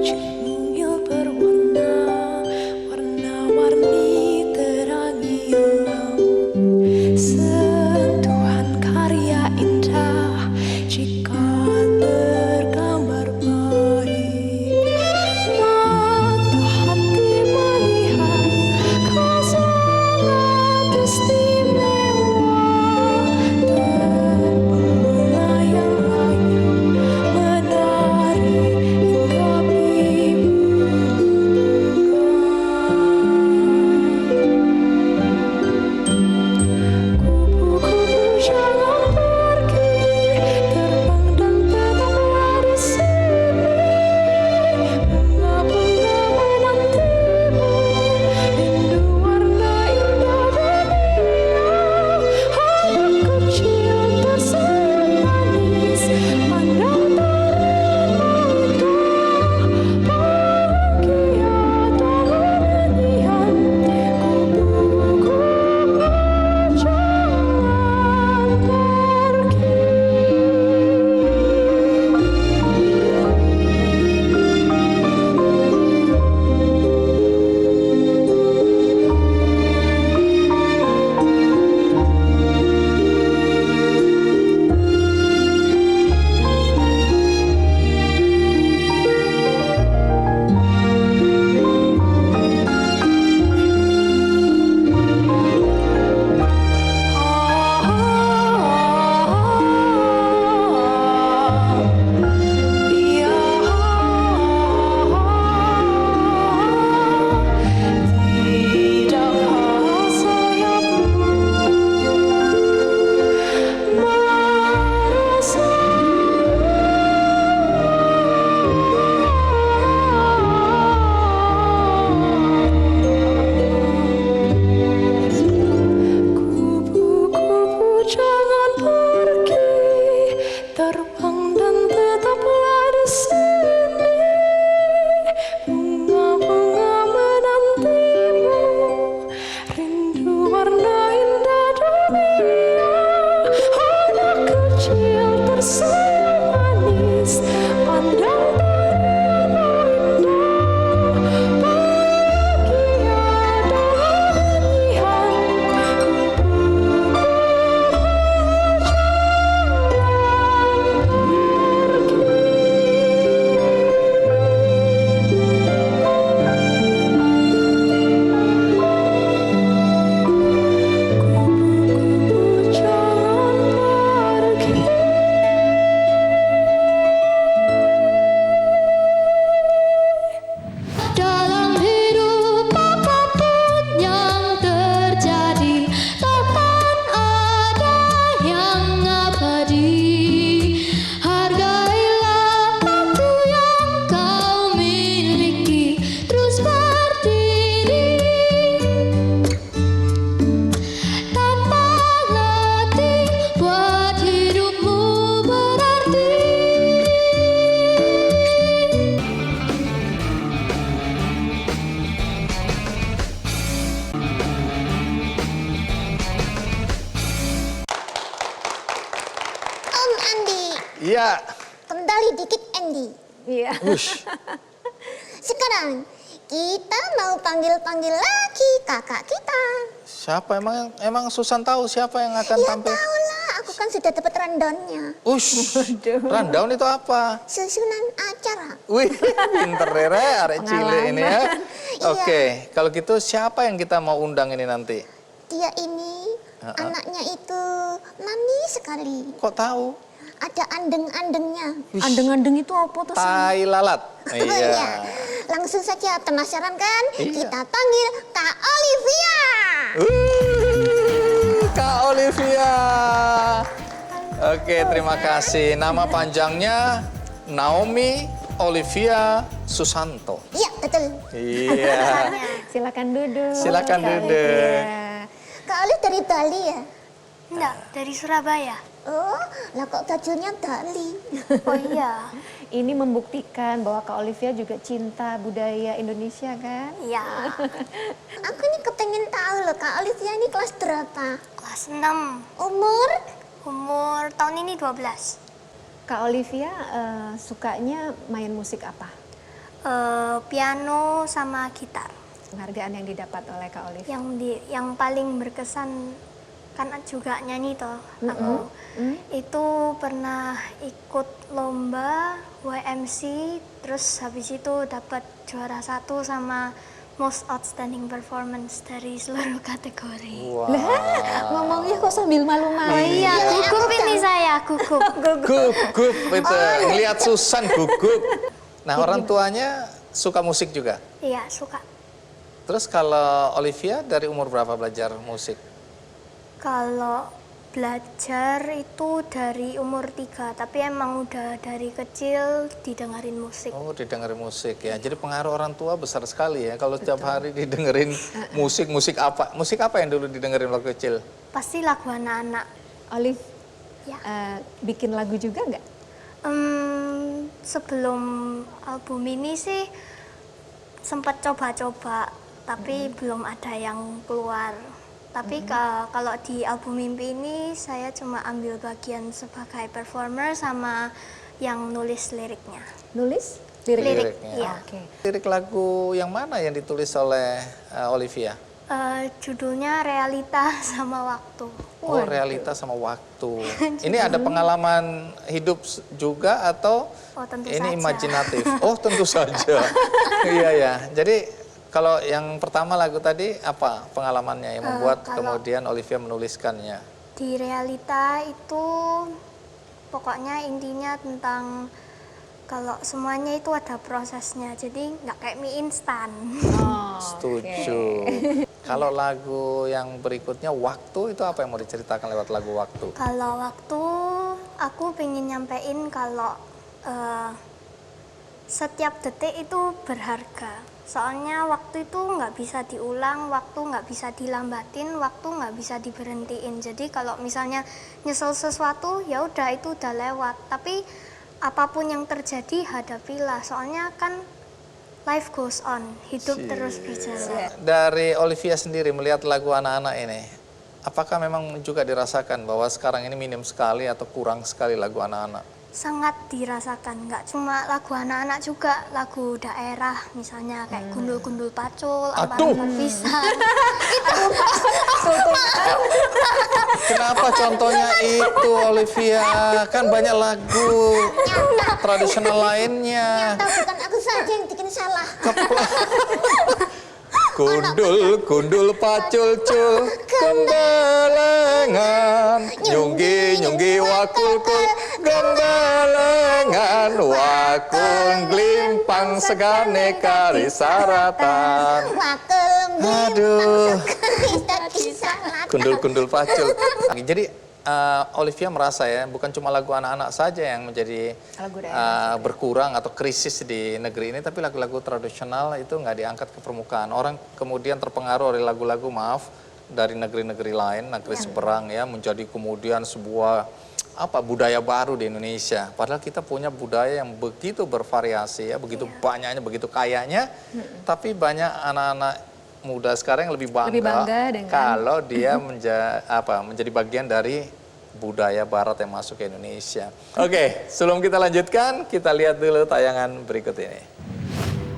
Kecilnya berwarna Iya. Kembali dikit Andy. Iya. Wush. Sekarang kita mau panggil-panggil lagi kakak kita. Siapa emang Susan tahu siapa yang akan Ya tampil? tahu lah, aku kan sudah dapat rundownnya. Ush. Rundown itu apa? Susunan acara. Wih, pinter Rere, arek Cile ini ya. Iya. Oke, kalau gitu siapa yang kita mau undang ini nanti? Dia ini anaknya itu manis sekali. Kok tahu? Ada andeng-andengnya. Andeng-andeng itu apa tuh? Tai lalat. Iya. Langsung saja, penasaran kan? Iya. Kita panggil Kak Olivia. Kak Olivia. Oke, terima kasih. Nama panjangnya Naomi Olivia Susanto. Iya, betul. Iya. Silakan duduk. Silakan Kak duduk. Olivia. Kak Olivia dari Bali ya? Enggak, dari Surabaya. Oh, lah kok bajunya Bali? Oh iya. Ini membuktikan bahwa Kak Olivia juga cinta budaya Indonesia kan? Iya. Aku ini kepengen tahu loh, Kak Olivia ini kelas berapa? Kelas 6. Umur? Umur tahun ini 12. Kak Olivia sukanya main musik apa? Piano sama gitar. Penghargaan yang didapat oleh Kak Olivia. Yang paling berkesan kan juga nyanyi toh aku. Itu pernah ikut lomba YMC, terus habis itu dapat juara 1 sama Most Outstanding Performance dari seluruh kategori. Wow. Ngomongnya kok sambil malu-malu. Oh iya, gugup ini saya, gugup. Gugup itu. Ngelihat Susan gugup. Nah, orang tuanya suka musik juga? Iya, suka. Terus kalau Olivia dari umur berapa belajar musik? Kalau belajar itu dari umur 3, tapi emang udah dari kecil didengerin musik. Oh, didengerin musik ya. Jadi pengaruh orang tua besar sekali ya. Kalau setiap hari didengerin musik apa? Musik apa yang dulu didengerin waktu kecil? Pasti lagu anak-anak. Olive, Ya. bikin lagu juga nggak? Sebelum album ini sih sempat coba-coba, tapi belum ada yang keluar. Tapi kalau di album Mimpi ini saya cuma ambil bagian sebagai performer sama yang nulis liriknya. Nulis? Lirik, Liriknya. iya. Oke. Lirik lagu yang mana yang ditulis oleh Olivia? Judulnya Realita sama Waktu. Oh, realita sama waktu. Ini ada pengalaman hidup juga atau Oh, tentu ini saja. imajinatif? Oh, tentu saja. Iya ya. Jadi kalau yang pertama lagu tadi apa pengalamannya yang membuat kemudian Olivia menuliskannya? Di Realita itu pokoknya intinya tentang kalau semuanya itu ada prosesnya, jadi nggak kayak mie instan. Setuju. Kalau lagu yang berikutnya Waktu itu apa yang mau diceritakan lewat lagu Waktu? Kalau Waktu aku pengen nyampein kalau setiap detik itu berharga. Soalnya waktu itu nggak bisa diulang, waktu nggak bisa dilambatin, waktu nggak bisa diberhentiin. Jadi kalau misalnya nyesel sesuatu, ya udah itu udah lewat. Tapi apapun yang terjadi hadapilah. Soalnya kan life goes on, hidup terus berjalan. Dari Olivia sendiri melihat lagu anak-anak ini, apakah memang juga dirasakan bahwa sekarang ini minim sekali atau kurang sekali lagu anak-anak? Sangat dirasakan, nggak cuma lagu anak-anak juga, lagu daerah misalnya kayak gundul-gundul pacul, ampar-ampar pisang. Kenapa contohnya itu Olivia? Kan banyak lagu tradisional lainnya. Nyata bukan aku saja yang bikin salah. Gundul, gundul pacul cul, gembelengan, nyunggi, nyunggi wakul kul, gembelengan, wakul glimpang segane kari saratan. Wakil Aduh. tadi salah. Gundul, gundul pacul. Jadi Olivia merasa ya, bukan cuma lagu anak-anak saja yang menjadi berkurang atau krisis di negeri ini, tapi lagu-lagu tradisional itu nggak diangkat ke permukaan. Orang kemudian terpengaruh oleh lagu-lagu dari negeri-negeri lain, negeri seberang ya, menjadi kemudian sebuah budaya baru di Indonesia. Padahal kita punya budaya yang begitu bervariasi ya, begitu banyaknya, begitu kayanya, tapi banyak anak-anak muda sekarang yang lebih bangga dengan kalau dia menjadi bagian dari budaya barat yang masuk ke Indonesia. Oke, sebelum kita lanjutkan, kita lihat dulu tayangan berikut ini.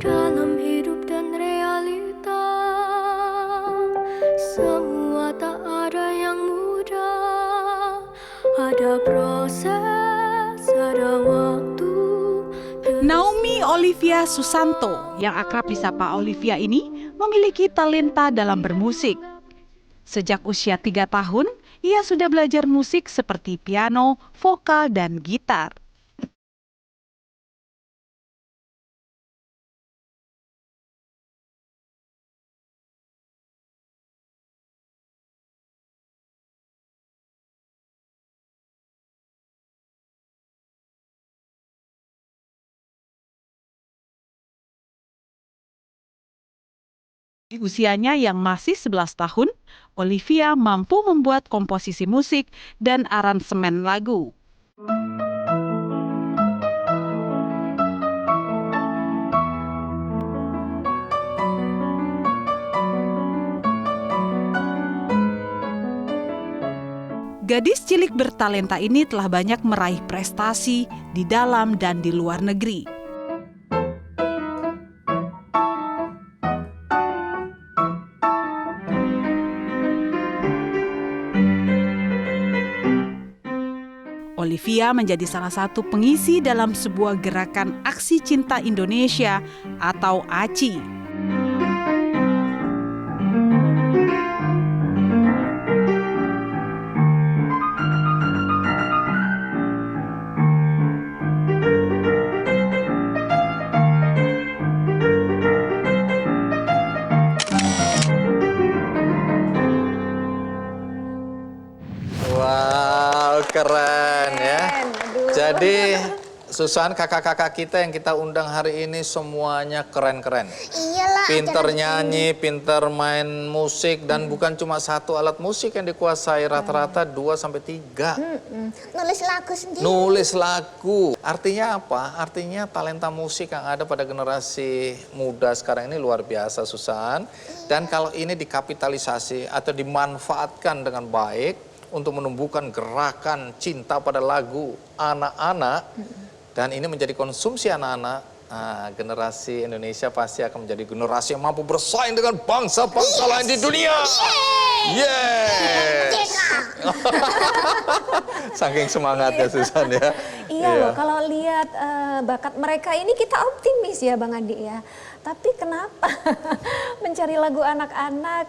Dalam hidup dan realita, semua tak ada yang mudah. Ada proses, ada waktu. Naomi Olivia Susanto, yang akrab disapa Olivia ini, memiliki talenta dalam bermusik. Sejak usia 3 tahun, ia sudah belajar musik seperti piano, vokal, dan gitar. Di usianya yang masih 11 tahun, Olivia mampu membuat komposisi musik dan aransemen lagu. Gadis cilik bertalenta ini telah banyak meraih prestasi di dalam dan di luar negeri. Olivia menjadi salah satu pengisi dalam sebuah gerakan Aksi Cinta Indonesia atau ACI. Wow, keren ya. Jadi Susan, kakak-kakak kita yang kita undang hari ini semuanya keren-keren. Iyalah. Pinter nyanyi, pinter main musik, dan bukan cuma satu alat musik yang dikuasai, rata-rata 2-3. Nulis lagu sendiri. Nulis lagu. Artinya apa? Artinya talenta musik yang ada pada generasi muda sekarang ini luar biasa, Susan. Dan kalau ini dikapitalisasi atau dimanfaatkan dengan baik untuk menumbuhkan gerakan cinta pada lagu anak-anak, dan ini menjadi konsumsi anak-anak, generasi Indonesia pasti akan menjadi generasi yang mampu bersaing dengan bangsa-bangsa lain di dunia. Yes! Saking semangatnya Susan ya. Iya loh, kalau lihat bakat mereka ini kita optimis ya Bang Adi ya. Tapi kenapa mencari lagu anak-anak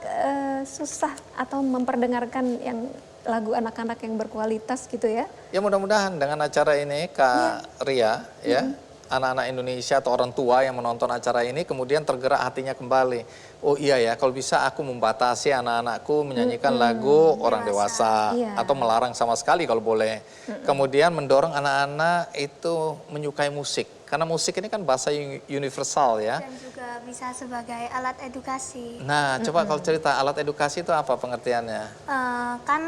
susah atau memperdengarkan yang lagu anak-anak yang berkualitas gitu ya? Ya mudah-mudahan dengan acara ini Kak Ria ya, anak-anak Indonesia atau orang tua yang menonton acara ini kemudian tergerak hatinya kembali. Oh iya ya, kalau bisa aku membatasi anak-anakku menyanyikan lagu orang dewasa atau melarang sama sekali kalau boleh. Kemudian mendorong anak-anak itu menyukai musik. Karena musik ini kan bahasa universal ya. Dan juga bisa sebagai alat edukasi. Nah, coba kalau cerita alat edukasi itu apa pengertiannya? Kan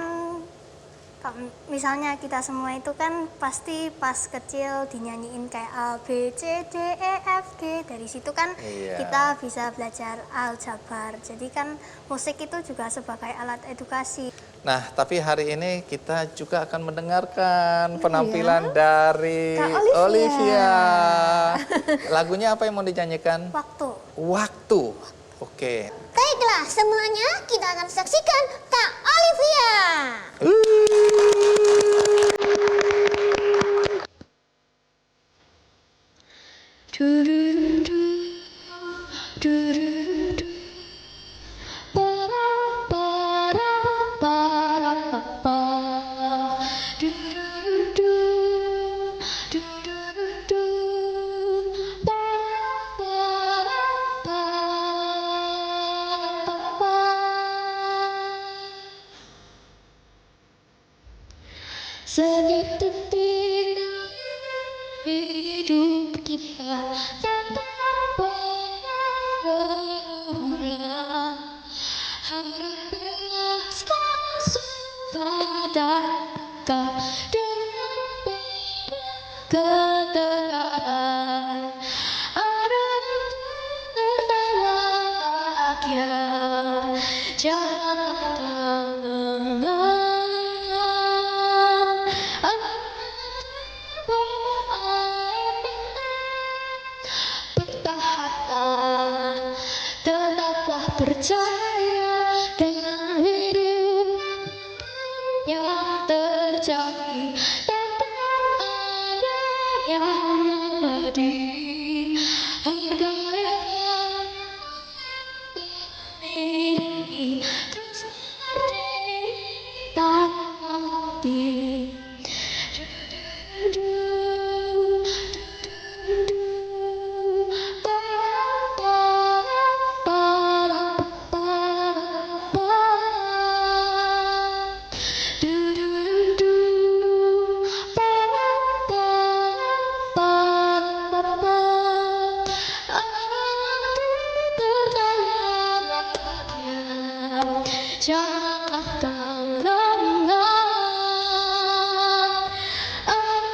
misalnya kita semua itu kan pasti pas kecil dinyanyiin kayak A, B, C, D, E, F, G. Dari situ kan kita bisa belajar aljabar. Jadi kan musik itu juga sebagai alat edukasi. Nah, tapi hari ini kita juga akan mendengarkan penampilan dari Olivia. Lagunya apa yang mau dinyanyikan? Waktu. Waktu. Oke. Baiklah, semuanya kita akan saksikan Kak Olivia. Sedetik hidup kita tak pernah harapnya pada dengan ketenangan ada bahagia jangan percaya dengan hidup yang terjadi, dan tak ada yang lebih harganya ini terus berdiri tanpa henti. Jangan lengah, air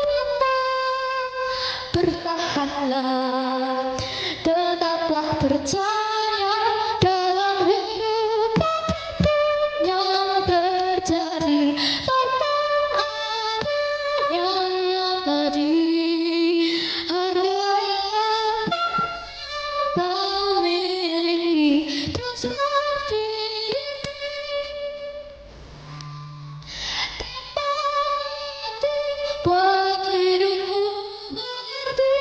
mata, bertahanlah, tetaplah percaya dalam hidup apapun yang terjadi, tanpa ada yang lebih harganya kau miliki terus berdiri tanpa henti buat hidupmu mengerti.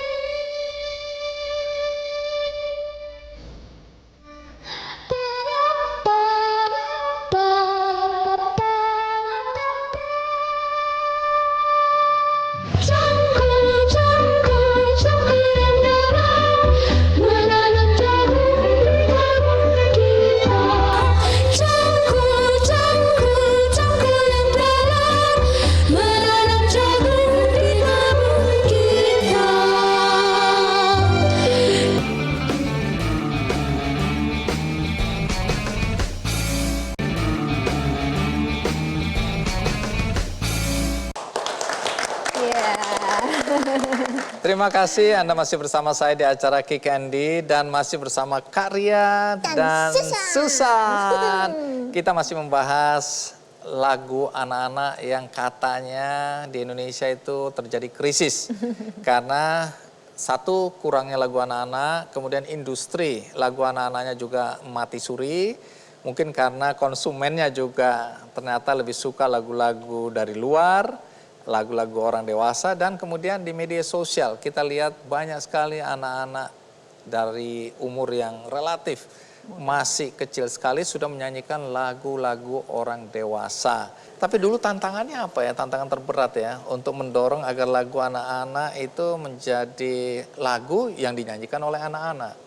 Terima kasih Anda masih bersama saya di acara Kick Andy dan masih bersama Kak Ria dan Susan. Kita masih membahas lagu anak-anak yang katanya di Indonesia itu terjadi krisis. Karena satu, kurangnya lagu anak-anak, kemudian industri lagu anak-anaknya juga mati suri. Mungkin karena konsumennya juga ternyata lebih suka lagu-lagu dari luar, lagu-lagu orang dewasa, dan kemudian di media sosial kita lihat banyak sekali anak-anak dari umur yang relatif masih kecil sekali sudah menyanyikan lagu-lagu orang dewasa. Tapi dulu tantangannya apa ya, tantangan terberat ya untuk mendorong agar lagu anak-anak itu menjadi lagu yang dinyanyikan oleh anak-anak.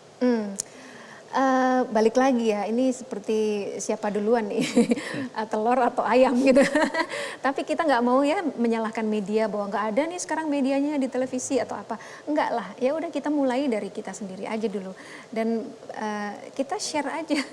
Balik lagi ya, ini seperti siapa duluan nih, telur atau ayam gitu. Tapi kita nggak mau ya menyalahkan media bahwa nggak ada nih sekarang medianya di televisi atau apa. Enggak lah, ya udah kita mulai dari kita sendiri aja dulu. Dan kita share aja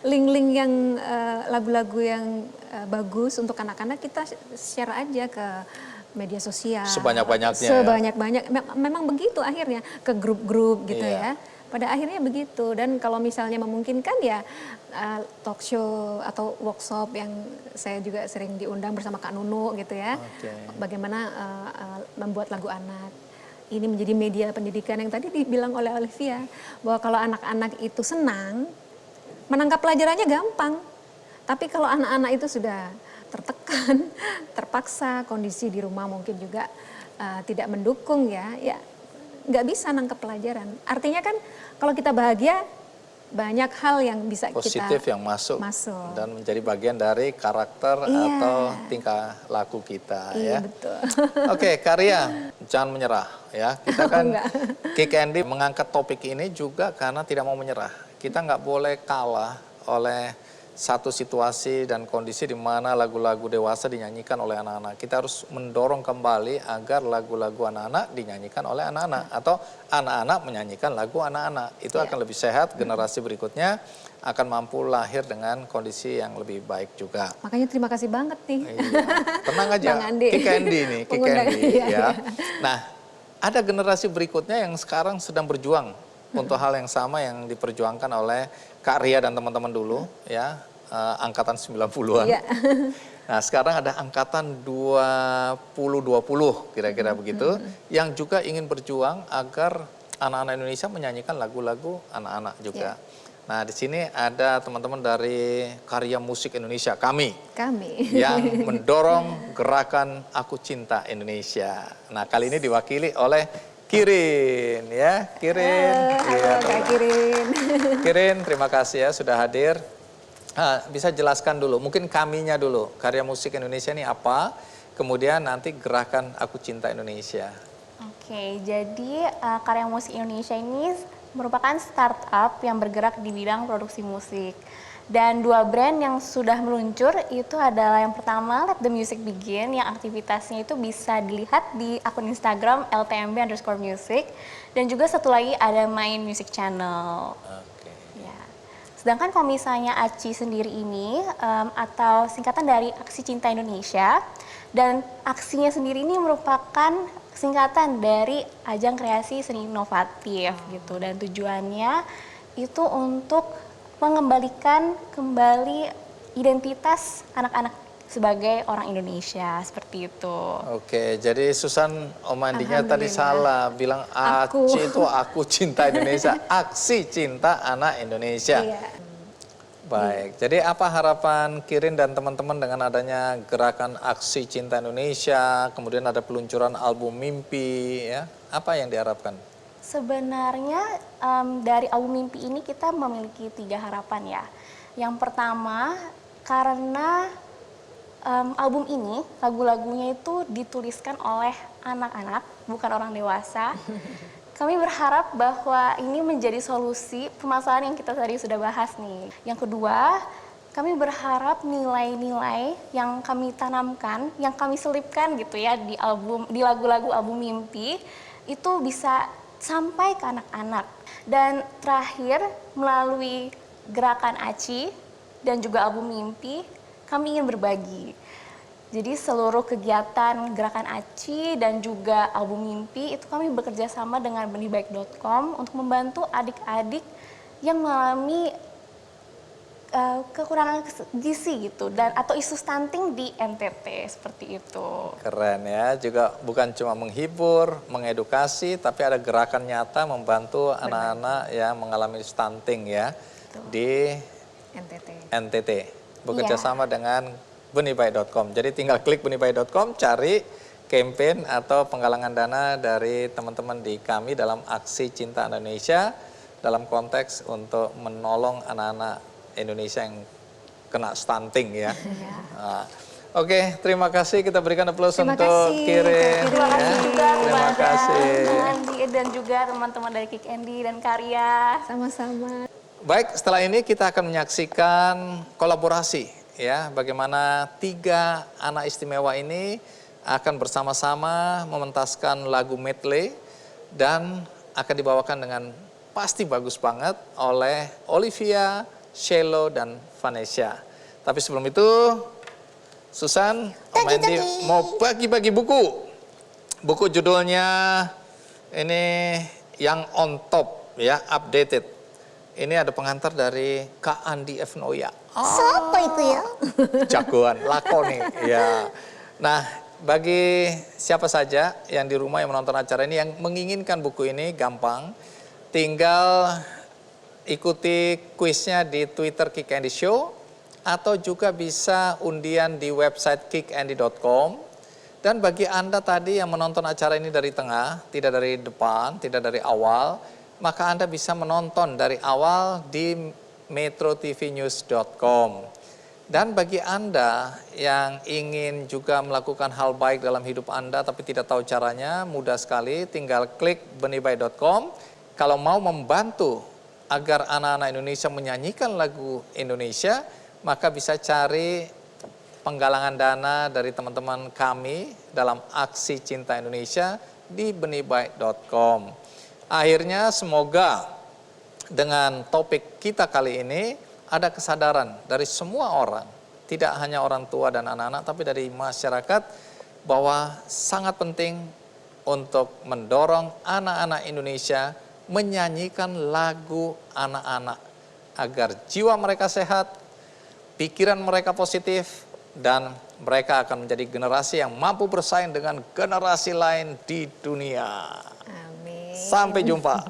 link-link yang lagu-lagu yang bagus untuk anak-anak, kita share aja ke media sosial. Sebanyak-banyaknya. Sebanyak-banyak, memang begitu akhirnya, ke grup-grup gitu ya. Pada akhirnya begitu, dan kalau misalnya memungkinkan ya talk show atau workshop yang saya juga sering diundang bersama Kak Nunu gitu ya. Bagaimana membuat lagu anak. Ini menjadi media pendidikan yang tadi dibilang oleh Olivia, bahwa kalau anak-anak itu senang, menangkap pelajarannya gampang. Tapi kalau anak-anak itu sudah tertekan, terpaksa, kondisi di rumah mungkin juga tidak mendukung ya nggak bisa nangkep pelajaran. Artinya kan kalau kita bahagia, banyak hal yang bisa positif kita yang masuk dan menjadi bagian dari karakter atau tingkah laku kita ya. Betul. Oke, Kak Ria, jangan menyerah ya. Kita kan Kick Andy mengangkat topik ini juga karena tidak mau menyerah. Kita nggak boleh kalah oleh satu situasi dan kondisi di mana lagu-lagu dewasa dinyanyikan oleh anak-anak. Kita harus mendorong kembali agar lagu-lagu anak-anak dinyanyikan oleh anak-anak atau anak-anak menyanyikan lagu anak-anak. Itu akan lebih sehat, generasi berikutnya akan mampu lahir dengan kondisi yang lebih baik juga. Makanya terima kasih banget nih. Tenang aja, Kick Andy nih, Kick Andy ya. Nah, ada generasi berikutnya yang sekarang sedang berjuang untuk hal yang sama yang diperjuangkan oleh Kak Ria dan teman-teman dulu ya, angkatan 90-an. Nah sekarang ada angkatan 2020 kira-kira begitu, yang juga ingin berjuang agar anak-anak Indonesia menyanyikan lagu-lagu anak-anak juga. Nah, di sini ada teman-teman dari Karya Musik Indonesia, kami yang mendorong gerakan Aku Cinta Indonesia. Nah, kali ini diwakili oleh Kirin, ya, Kirin. Iya, Kak Kirin. Kirin, terima kasih ya sudah hadir. Bisa jelaskan dulu, mungkin kaminya dulu, Karya Musik Indonesia ini apa, kemudian nanti gerakan Aku Cinta Indonesia. Oke, jadi Karya Musik Indonesia ini merupakan startup yang bergerak di bidang produksi musik. Dan 2 brand yang sudah meluncur itu adalah yang pertama Let the Music Begin, yang aktivitasnya itu bisa dilihat di akun Instagram @ltmb_music, dan juga satu lagi ada Main Music Channel. Ya. Sedangkan kalau misalnya ACI sendiri ini atau singkatan dari Aksi Cinta Indonesia, dan aksinya sendiri ini merupakan singkatan dari ajang kreasi seni inovatif gitu, dan tujuannya itu untuk mengembalikan kembali identitas anak-anak sebagai orang Indonesia, seperti itu. Oke, jadi Susan Omandinya tadi salah, bilang ACI itu Aku Cinta Indonesia, Aksi Cinta Anak Indonesia. Iya. Baik, jadi apa harapan Kirin dan teman-teman dengan adanya gerakan Aksi Cinta Indonesia, kemudian ada peluncuran album Mimpi, ya? Apa yang diharapkan? Sebenarnya dari album Mimpi ini kita memiliki 3 harapan ya. Yang pertama, karena album ini lagu-lagunya itu dituliskan oleh anak-anak, bukan orang dewasa. Kami berharap bahwa ini menjadi solusi permasalahan yang kita tadi sudah bahas nih. Yang kedua, kami berharap nilai-nilai yang kami tanamkan, yang kami selipkan gitu ya di lagu-lagu album Mimpi, itu bisa sampai ke anak-anak. Dan terakhir, melalui gerakan ACI dan juga album Mimpi, kami ingin berbagi. Jadi seluruh kegiatan gerakan ACI dan juga album Mimpi itu kami bekerja sama dengan benihbaik.com untuk membantu adik-adik yang mengalami kekurangan gizi gitu, dan atau isu stunting di NTT, seperti itu. Keren ya, juga bukan cuma menghibur, mengedukasi, tapi ada gerakan nyata membantu anak-anak yang mengalami stunting ya. Betul. Di NTT. Bekerja sama dengan benihbaik.com. Jadi tinggal klik benihbaik.com, cari campaign atau penggalangan dana dari teman-teman di kami dalam Aksi Cinta Indonesia dalam konteks untuk menolong anak-anak Indonesia yang kena stunting ya. Oke, terima kasih, kita berikan aplaus untuk Kirin. Terima kasih juga Terima kasih. Andi dan juga teman-teman dari Kick Andy dan Karya. Sama-sama. Baik, setelah ini kita akan menyaksikan kolaborasi ya, bagaimana 3 anak istimewa ini akan bersama-sama mementaskan lagu medley dan akan dibawakan dengan pasti bagus banget oleh Olivia, Shelo, dan Vanessa. Tapi sebelum itu, Susan, Om Andy mau bagi-bagi buku. Buku judulnya ini yang on top ya, updated. Ini ada pengantar dari Kak Andi F. Noya. Siapa itu ya? Jagoan, lakoni. Ya. Nah, bagi siapa saja yang di rumah yang menonton acara ini yang menginginkan buku ini gampang. Tinggal ikuti kuisnya di Twitter Kick Andy Show atau juga bisa undian di website kickandy.com. Dan bagi Anda tadi yang menonton acara ini dari tengah, tidak dari depan, tidak dari awal, maka Anda bisa menonton dari awal di metrotvnews.com. Dan bagi Anda yang ingin juga melakukan hal baik dalam hidup Anda tapi tidak tahu caranya, mudah sekali, tinggal klik benihbaik.com. Kalau mau membantu agar anak-anak Indonesia menyanyikan lagu Indonesia, maka bisa cari penggalangan dana dari teman-teman kami dalam Aksi Cinta Indonesia di benihbaik.com. Akhirnya semoga dengan topik kita kali ini ada kesadaran dari semua orang, tidak hanya orang tua dan anak-anak, tapi dari masyarakat, bahwa sangat penting untuk mendorong anak-anak Indonesia menyanyikan lagu anak-anak agar jiwa mereka sehat, pikiran mereka positif, dan mereka akan menjadi generasi yang mampu bersaing dengan generasi lain di dunia. Sampai jumpa.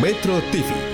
Metro TV